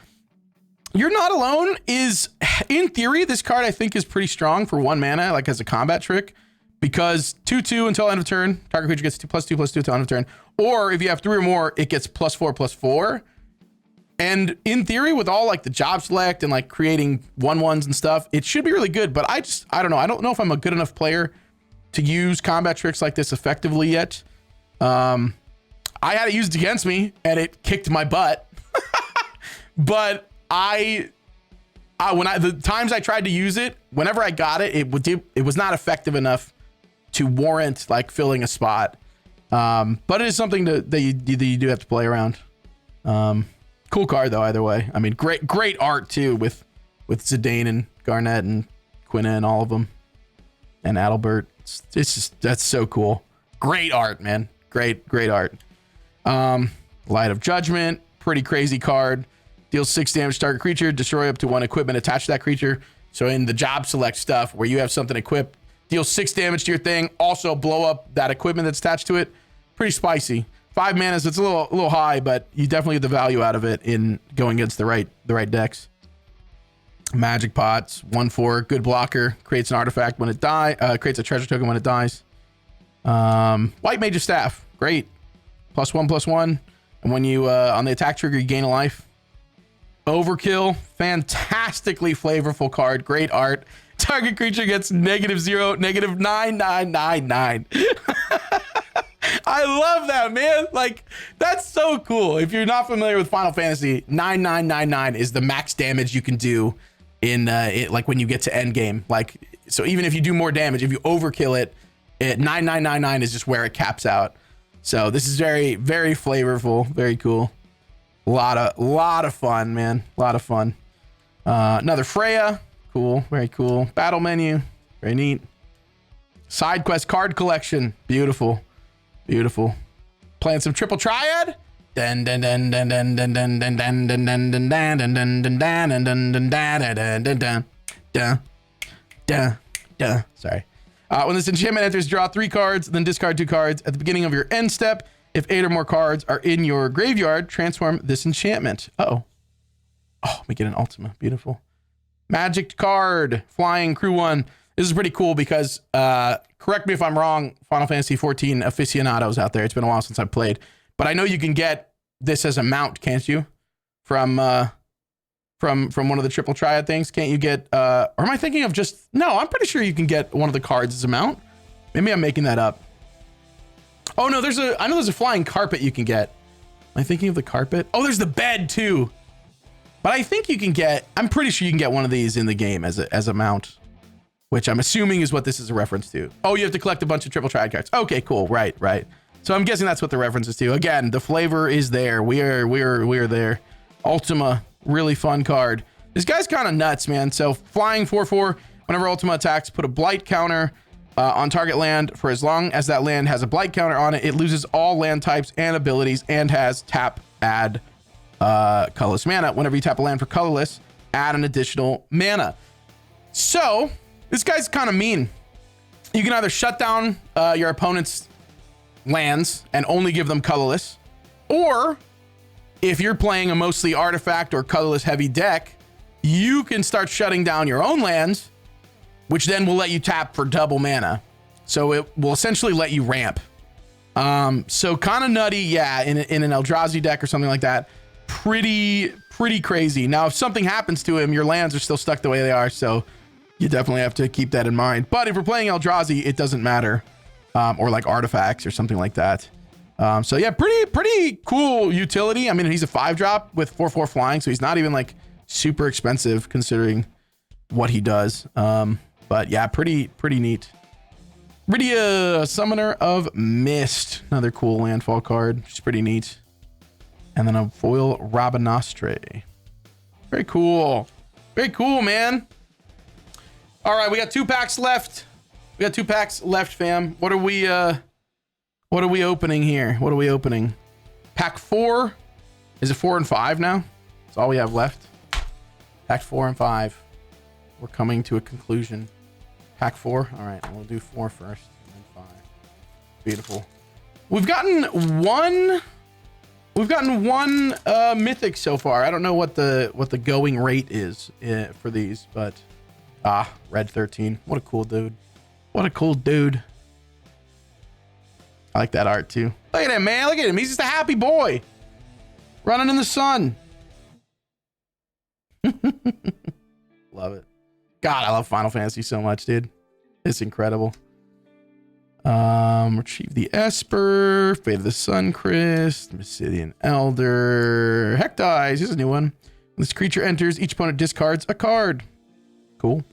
You're Not Alone is, in theory, this card I think is pretty strong for 1 mana, like as a combat trick, because 2/2 until end of turn, target creature gets +2/+2 until end of turn, or if you have 3 or more, it gets +4/+4. And in theory, with all like the job select and like creating 1/1s and stuff, it should be really good. But I don't know. I don't know if I'm a good enough player to use combat tricks like this effectively yet. I had it used against me and it kicked my butt. But the times I tried to use it, whenever I got it, it was not effective enough to warrant like filling a spot. But it is something that you do have to play around. Cool card though, either way. I mean, great art too with Zidane and Garnett and Quina and all of them, and Adalbert. It's just, that's so cool. Great art, man. Great art. Light of Judgment, pretty crazy card. Deals 6 damage to target creature, destroy up to 1 equipment attached to that creature. So in the job select stuff where you have something equipped, deals 6 damage to your thing, also blow up that equipment that's attached to it. Pretty spicy. 5 mana, so it's a little high, but you definitely get the value out of it in going against the right decks. Magic Pots, 1/4, good blocker, creates an artifact when it creates a treasure token when it dies. White Mage's Staff, great. +1/+1. And when you on the attack trigger, you gain a life. Overkill, fantastically flavorful card, great art. Target creature gets -0, -9999. I love that, man. Like, that's so cool. If you're not familiar with Final Fantasy, 9999 is the max damage you can do in like when you get to end game. Like, so even if you do more damage, if you overkill it, 9999 is just where it caps out. So this is very, very flavorful, very cool. Lot of fun, man. A lot of fun. Another Freya. Cool. Very cool. Battle menu. Very neat. Side quest card collection. Beautiful. Beautiful. Playing some triple triad. Sorry. When this enchantment enters, draw 3 cards, then discard 2 cards. At the beginning of your end step, if 8 or more cards are in your graveyard, transform this enchantment. Uh-oh. Oh, we get an Ultima. Beautiful. Magic card. Flying crew 1. This is pretty cool because, correct me if I'm wrong, Final Fantasy 14 aficionados out there. It's been a while since I've played. But I know you can get this as a mount, can't you? From one of the triple triad things. Can't you get, or am I thinking of just, no, I'm pretty sure you can get one of the cards as a mount. Maybe I'm making that up. Oh no, I know there's a flying carpet you can get. Am I thinking of the carpet? Oh, there's the bed too. But I think you can get, I'm pretty sure you can get one of these in the game as a mount, which I'm assuming is what this is a reference to. Oh, you have to collect a bunch of triple triad cards. Okay, cool. Right. So I'm guessing that's what the reference is to. Again, the flavor is there. We are there. Ultima, really fun card. This guy's kind of nuts, man. So flying 4/4, whenever Ultima attacks, put a blight counter on target land for as long as that land has a blight counter on it. It loses all land types and abilities and has tap, add colorless mana. Whenever you tap a land for colorless, add an additional mana. So this guy's kind of mean. You can either shut down your opponent's lands and only give them colorless, or if you're playing a mostly artifact or colorless heavy deck, you can start shutting down your own lands, which then will let you tap for double mana. So it will essentially let you ramp. So kind of nutty, yeah, in an Eldrazi deck or something like that. Pretty crazy. Now, if something happens to him, your lands are still stuck the way they are, so you definitely have to keep that in mind. But if we're playing Eldrazi, it doesn't matter. Or like artifacts or something like that. So yeah, pretty cool utility. I mean, he's a 5-drop with 4/4 flying, so he's not even like super expensive considering what he does. But yeah, pretty neat. Rydia, Summoner of Mist, another cool landfall card, which is pretty neat. And then a foil Rabanastre. Very cool, man. All right, we got 2 packs left. Fam. What are we opening here? What are we opening? Pack 4. Is it 4 and 5 now? That's all we have left. Pack 4 and 5. We're coming to a conclusion. Pack 4. All right, we'll do 4 first, and then 5. Beautiful. We've gotten one mythic so far. I don't know what the going rate is for these, but Red 13. What a cool dude. What a cool dude. I like that art too. Look at him, man. Look at him. He's just a happy boy running in the sun. Love it. God, I love Final Fantasy so much, dude. It's incredible. Retrieve the Esper, Fate of the Suncrest, Mysidian Elder, Hectize. Here's a new one. When this creature enters, each opponent discards a card. Cool.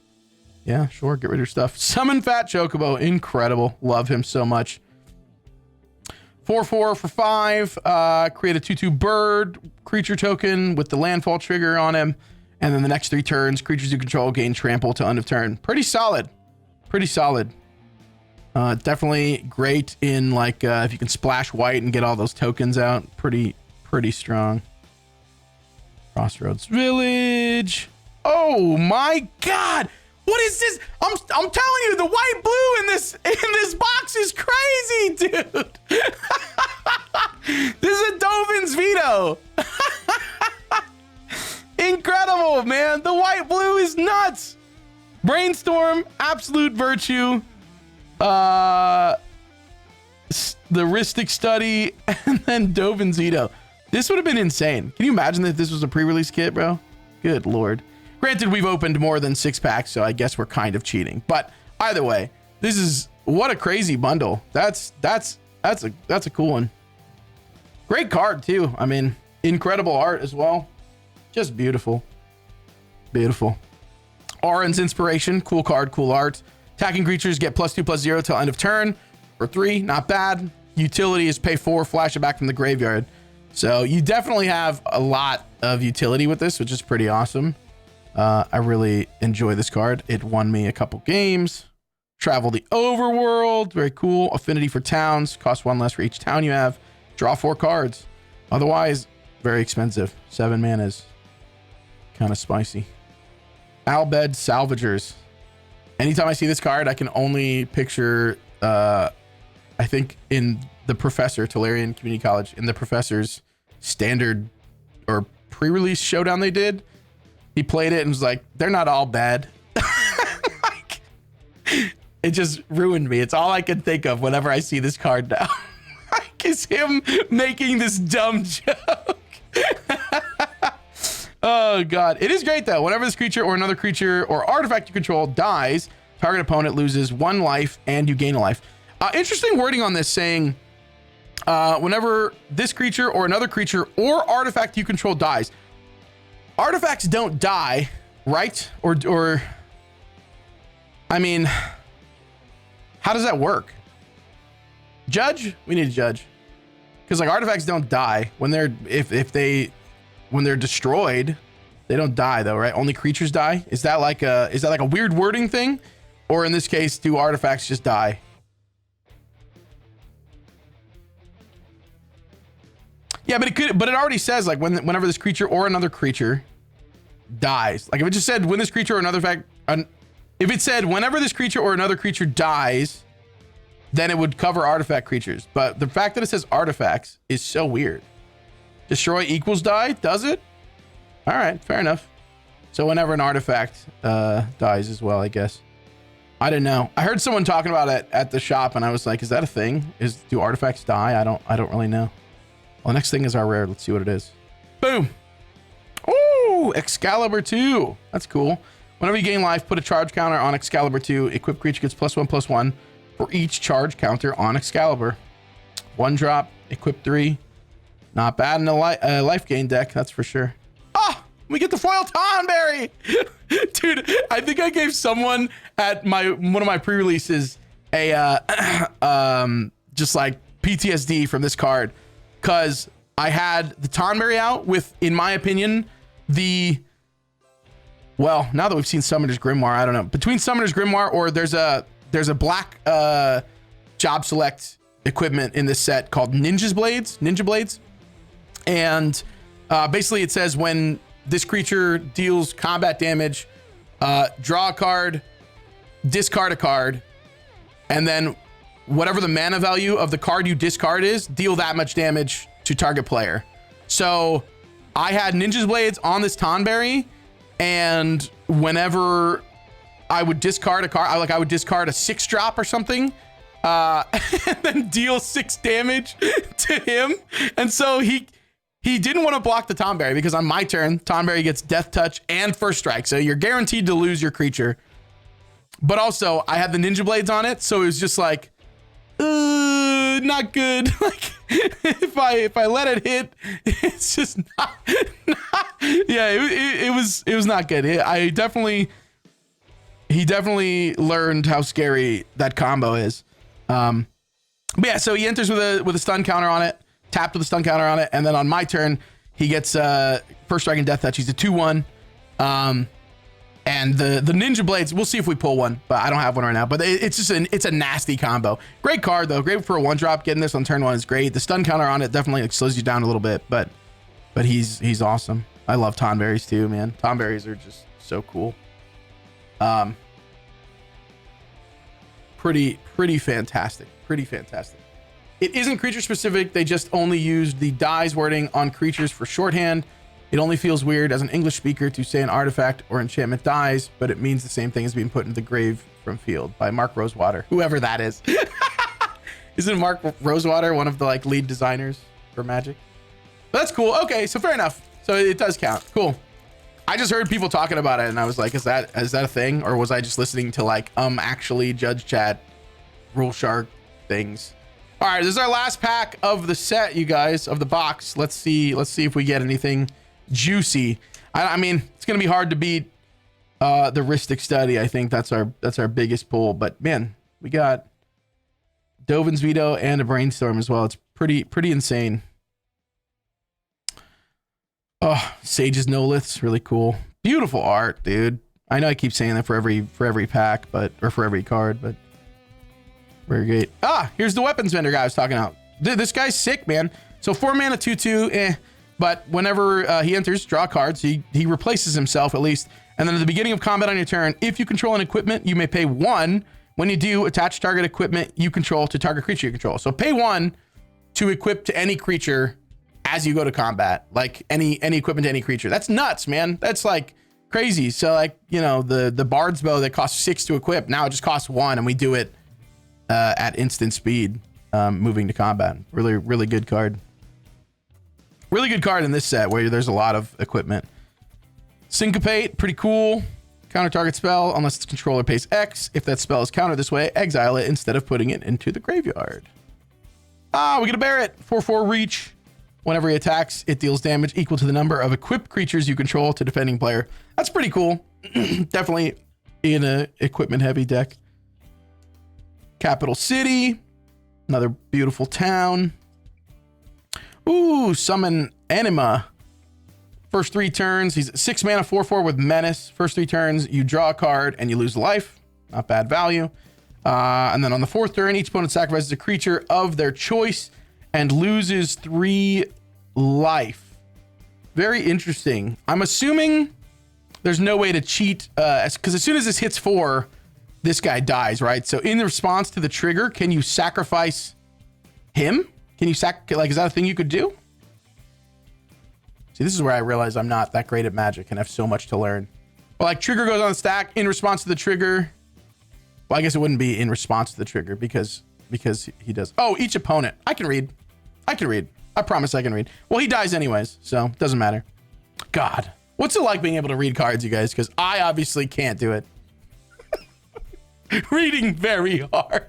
Yeah, sure. Get rid of your stuff. Summon Fat Chocobo. Incredible. Love him so much. 4/4 for 5. Create a 2/2 bird creature token with the landfall trigger on him. And then the next 3 turns, creatures you control gain trample to end of turn. Pretty solid. Definitely great in like if you can splash white and get all those tokens out. Pretty strong. Crossroads Village. Oh my God. What is this? I'm telling you, the white blue in this box is crazy, dude. This is a Dovin's Veto. Incredible, man. The white blue is nuts. Brainstorm, Absolute Virtue, the Ristic Study, and then Dovin's Veto. This would have been insane. Can you imagine that this was a pre-release kit, bro? Good Lord. Granted, we've opened more than 6 packs, so I guess we're kind of cheating. But either way, this is what a crazy bundle. That's a cool one. Great card too. I mean, incredible art as well. Just beautiful. Auron's Inspiration, cool card, cool art. Attacking creatures get +2/+0 till end of turn for 3, not bad. Utility is pay 4, flash it back from the graveyard. So you definitely have a lot of utility with this, which is pretty awesome. I really enjoy this card. It won me a couple games. Travel the overworld, very cool. Affinity for towns, cost 1 less for each town you have. Draw 4 cards. Otherwise, very expensive. 7 mana is kind of spicy. Albed Salvagers. Anytime I see this card, I can only picture, I think in the Professor, Tolarian Community College, in the Professor's standard or pre-release showdown they did. He played it and was like, they're not all bad. Like, it just ruined me. It's all I can think of whenever I see this card now. Like, is him making this dumb joke. Oh, God. It is great, though. Whenever this creature or another creature or artifact you control dies, target opponent loses 1 life and you gain a life. Interesting wording on this saying, whenever this creature or another creature or artifact you control dies. Artifacts don't die, right? Or I mean, how does that work? Judge? We need a judge. Because like artifacts don't die when they're when they're destroyed, they don't die though, right? Only creatures die. Is that like a weird wording thing? Or in this case, do artifacts just die? Yeah, but it already says like whenever this creature or another creature dies. Like if it just said when this creature or another if it said whenever this creature or another creature dies, then it would cover artifact creatures. But the fact that it says artifacts is so weird. Destroy equals die, does it? All right, fair enough. So whenever an artifact dies as well, I guess. I don't know. I heard someone talking about it at the shop, and I was like, "Is that a thing? Do artifacts die?" I don't really know. Well, the next thing is our rare. Let's see what it is. Boom. Ooh, Excalibur 2. That's cool. Whenever you gain life, put a charge counter on Excalibur 2. Equipped creature gets +1/+1 for each charge counter on Excalibur. 1 drop, equip 3. Not bad in a life gain deck, that's for sure. Ah, we get the foil Tonberry. Dude, I think I gave someone at one of my pre-releases a just like PTSD from this card. Because I had the Tonberry out with, in my opinion, well, now that we've seen Summoner's Grimoire, I don't know. Between Summoner's Grimoire or there's a black job select equipment in this set called Ninja Blades. And basically it says when this creature deals combat damage, draw a card, discard a card, and then whatever the mana value of the card you discard is, deal that much damage to target player. So I had Ninja's Blades on this Tonberry, and whenever I would discard a card, I would discard a 6-drop or something, and then deal 6 damage to him. And so he didn't want to block the Tonberry because on my turn, Tonberry gets Death Touch and First Strike. So you're guaranteed to lose your creature. But also I had the Ninja Blades on it. So it was just like, not good. Like if I let it hit, it's just not yeah, it was not good. He definitely learned how scary that combo is. But yeah, so he enters with a stun counter on it, tapped with a stun counter on it, and then on my turn, he gets First Strike and Death Touch. He's a 2/1. And the Ninja Blades, we'll see if we pull one, but I don't have one right now. But it's a nasty combo. Great card though, great for a 1-drop. Getting this on turn 1 is great. The stun counter on it definitely like slows you down a little bit, but he's awesome. I love Tonberries too, man. Tonberries are just so cool. Pretty fantastic. Pretty fantastic. It isn't creature specific. They just only used the dies wording on creatures for shorthand. It only feels weird as an English speaker to say an artifact or enchantment dies, but it means the same thing as being put into the grave from field by Mark Rosewater, whoever that is. Isn't Mark Rosewater one of the like lead designers for Magic? But that's cool. Okay, so fair enough. So it does count. Cool. I just heard people talking about it and I was like, is that a thing? Or was I just listening to like actually Judge Chat Rule Shark things? All right, this is our last pack of the set, you guys, of the box. Let's see if we get anything juicy. I mean, it's gonna be hard to beat the Ristic Study. I think that's our biggest pull. But man, we got Dovin's Veto and a Brainstorm as well. It's pretty insane. Oh, Sage's Nolith's really cool. Beautiful art, dude. I know I keep saying that for every pack, or for every card, but very great. Ah, here's the weapons vendor guy I was talking about. Dude, this guy's sick, man. So 4 mana, 2/2, but whenever he enters, draw cards, he replaces himself at least. And then at the beginning of combat on your turn, if you control an equipment, you may pay 1. When you do, attach target equipment you control to target creature you control. So pay 1 to equip to any creature as you go to combat, like any equipment to any creature. That's nuts, man. That's like crazy. So like, you know, the Bard's Bow that costs 6 to equip, now it just costs 1, and we do it at instant speed, moving to combat. Really good card. Really good card in this set where there's a lot of equipment. Syncopate, pretty cool. Counter target spell unless its controller pays X. If that spell is countered this way, exile it instead of putting it into the graveyard. Ah, we get a Barret. 4/4 reach. Whenever he attacks, it deals damage equal to the number of equipped creatures you control to defending player. That's pretty cool. Definitely in a equipment heavy deck. Capital City. Another beautiful town. Ooh, summon Anima. First 3 turns, he's 6 mana, 4/4 with Menace. First 3 turns, you draw a card and you lose life. Not bad value. And then on the 4th turn, each opponent sacrifices a creature of their choice and loses 3 life. Very interesting. I'm assuming there's no way to cheat, because as soon as this hits 4, this guy dies, right? So in response to the trigger, can you sacrifice him? Can you is that a thing you could do? See, this is where I realize I'm not that great at Magic and have so much to learn. Well, like trigger goes on the stack in response to the trigger. Well, I guess it wouldn't be in response to the trigger because he does. Oh, each opponent. I can read. I promise I can read. Well, he dies anyways, so it doesn't matter. God, what's it like being able to read cards, you guys? Because I obviously can't do it. Reading very hard.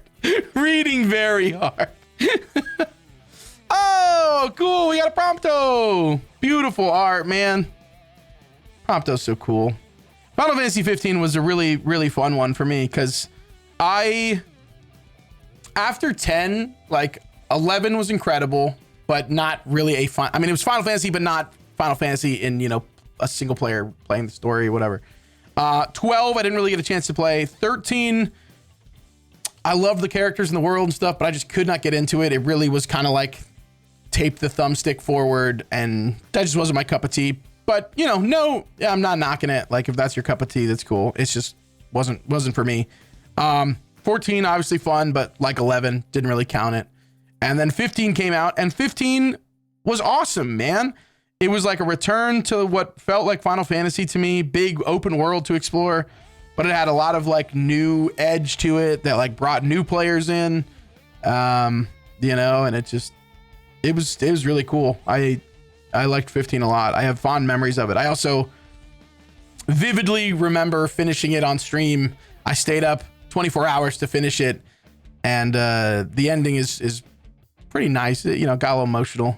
Oh, cool. We got a Prompto. Beautiful art, man. Prompto's so cool. Final Fantasy 15 was a really fun one for me because after 10, like 11 was incredible, but not really a fun. I mean, it was Final Fantasy, but not Final Fantasy in, you know, a single player playing the story or whatever. 12, I didn't really get a chance to play. 13, I loved the characters in the world and stuff, but I just could not get into it. It really was kind of like tape the thumbstick forward, and that just wasn't my cup of tea. But you know, I'm not knocking it. Like if that's your cup of tea, that's cool. It's just wasn't for me. 14 obviously fun, but like 11 didn't really count it. And then 15 came out, and 15 was awesome, man. It was like a return to what felt like Final Fantasy to me. Big open world to explore, but it had a lot of like new edge to it that like brought new players in. You know, and it was really cool. I liked 15 a lot. I have fond memories of it. I also vividly remember finishing it on stream. I stayed up 24 hours to finish it, and the ending is pretty nice. You know, got a little emotional.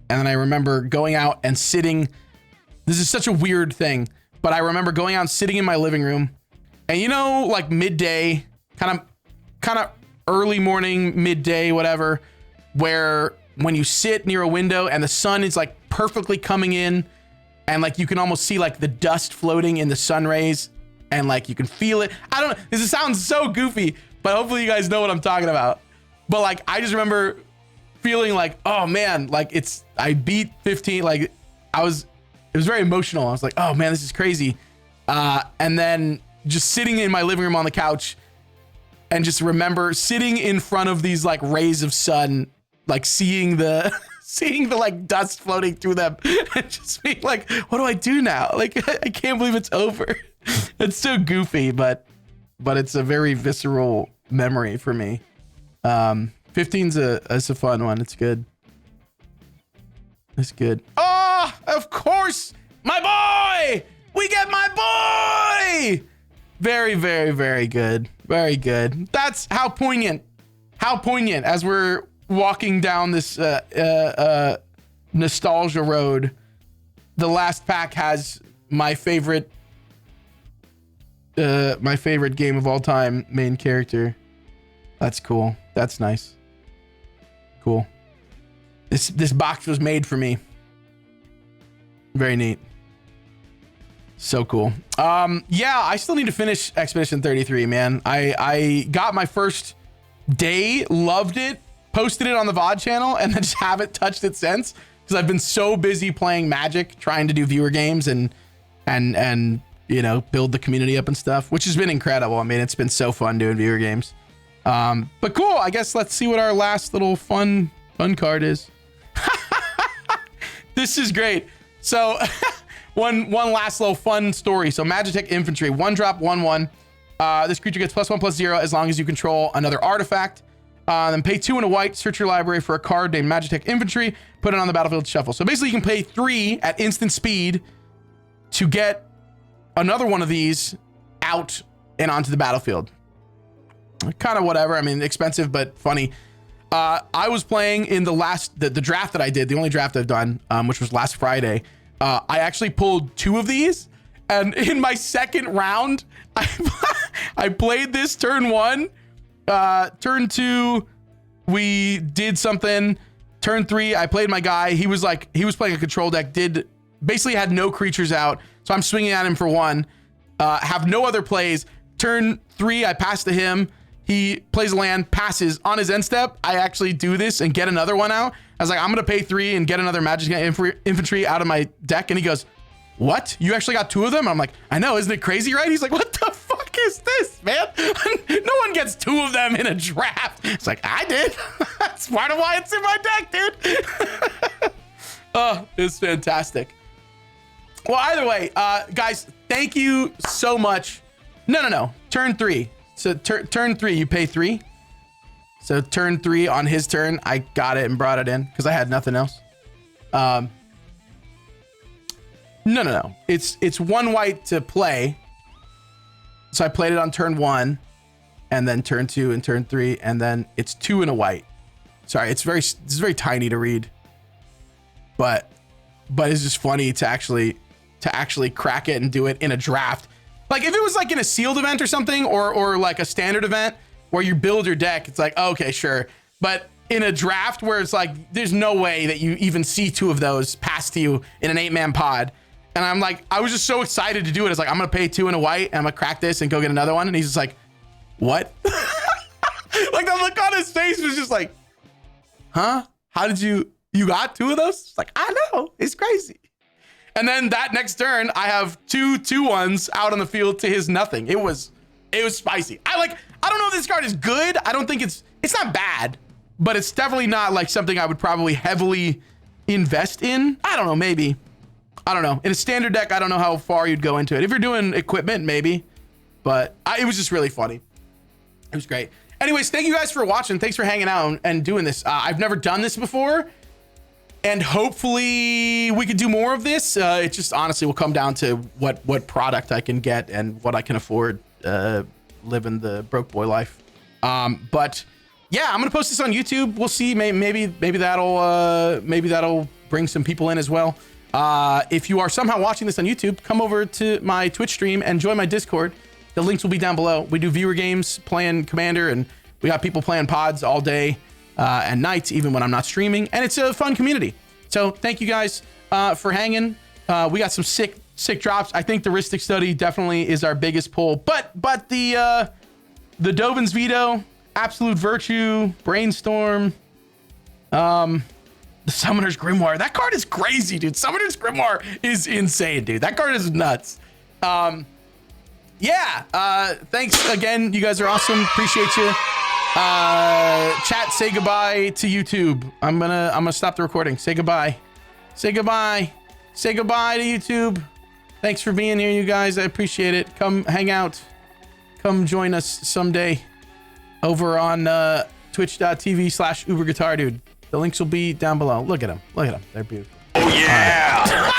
And then I remember going out and sitting. This is such a weird thing, but I remember going out and sitting in my living room, and you know, like midday, kind of early morning, midday, whatever, where when you sit near a window and the sun is like perfectly coming in, and like you can almost see like the dust floating in the sun rays, and like you can feel it. I don't know. This sounds so goofy, but hopefully you guys know what I'm talking about. But like, I just remember feeling like, oh man, like I beat 15. Like it was very emotional. I was like, oh man, this is crazy. And then just sitting in my living room on the couch and just remember sitting in front of these like rays of sun, like seeing the like dust floating through them, and just being like, what do I do now? Like, I can't believe it's over. It's so goofy, but it's a very visceral memory for me. 15's a fun one. It's good. It's good. Oh, of course, my boy. We get my boy. Very, very, very good. Very good. That's how poignant. How poignant as we're walking down this nostalgia road. The last pack has my favorite game of all time main character. That's cool. That's nice. Cool. This box was made for me. Very neat. So cool. Yeah, I still need to finish Expedition 33, man. I got my first day, loved it, posted it on the VOD channel, and then just haven't touched it since because I've been so busy playing Magic, trying to do viewer games and you know, build the community up and stuff, which has been incredible. I mean, it's been so fun doing viewer games. But cool. I guess let's see what our last little fun card is. This is great. So one last little fun story. So Magitech Infantry, 1-drop, 1/1. This creature gets +1/+0 as long as you control another artifact. Then pay 2 and a white, search your library for a card named Magitech Infantry, put it on the battlefield, shuffle. So basically you can pay 3 at instant speed to get another one of these out and onto the battlefield. Kind of whatever. I mean, expensive, but funny. I was playing in the draft that I did, the only draft I've done, which was last Friday. I actually pulled 2 of these, and in my second round, I played this turn 1. Turn 2, we did something. Turn 3, I played my guy. He was playing a control deck, basically had no creatures out. So I'm swinging at him for 1, have no other plays. Turn 3, I pass to him. He plays a land, passes. On his end step, I actually do this and get another one out. I was like, I'm going to pay 3 and get another Magic Infantry out of my deck. And he goes, what? You actually got 2 of them? I'm like, I know. Isn't it crazy, right? He's like, what the fuck is this, man? No one gets 2 of them in a draft. It's like, I did. That's part of why it's in my deck, dude. Oh, it's fantastic. Well, either way, guys, thank you so much. No. Turn 3. So turn 3, you pay 3. So turn 3 on his turn, I got it and brought it in because I had nothing else. No. It's 1 white to play. So I played it on turn 1, and then turn 2 and turn 3, and then it's 2 and a white. Sorry, it's very tiny to read, but it's just funny to actually crack it and do it in a draft. Like if it was like in a sealed event or something, or like a standard event where you build your deck, it's like, okay, sure. But in a draft where it's like, there's no way that you even see 2 of those pass to you in an 8-man pod. And I'm like, I was just so excited to do it. It's like, I'm going to pay 2 and a white and I'm going to crack this and go get another one. And he's just like, what? Like the look on his face was just like, huh? How did you got 2 of those? It's like, I know, it's crazy. And then that next turn, I have 2 2/1s out on the field to his nothing. It was spicy. I don't know if this card is good. I don't think it's not bad, but it's definitely not like something I would probably heavily invest in. I don't know, maybe. I don't know. In a standard deck, I don't know how far you'd go into it. If you're doing equipment, maybe. But it was just really funny. It was great. Anyways, thank you guys for watching. Thanks for hanging out and doing this. I've never done this before. And hopefully we could do more of this. It just honestly will come down to what product I can get and what I can afford living the broke boy life. But yeah, I'm gonna post this on YouTube. We'll see. Maybe that'll bring some people in as well. If you are somehow watching this on YouTube, come over to my Twitch stream and join my Discord. The links will be down below. We do viewer games, playing Commander, and we got people playing pods all day and night, even when I'm not streaming. And it's a fun community. So thank you guys for hanging. We got some sick drops. I think the Ristic Study definitely is our biggest pull. But the Dovin's Veto, Absolute Virtue, Brainstorm, the Summoner's Grimoire. That card is crazy, dude. Summoner's Grimoire is insane, dude. That card is nuts. Yeah. Thanks again. You guys are awesome. Appreciate you. Chat, say goodbye to YouTube. I'm gonna stop the recording. Say goodbye. Say goodbye. Say goodbye to YouTube. Thanks for being here, you guys. I appreciate it. Come hang out. Come join us someday over on twitch.tv/UberGuitarDude. The links will be down below. Look at them. Look at them. They're beautiful. Oh, yeah.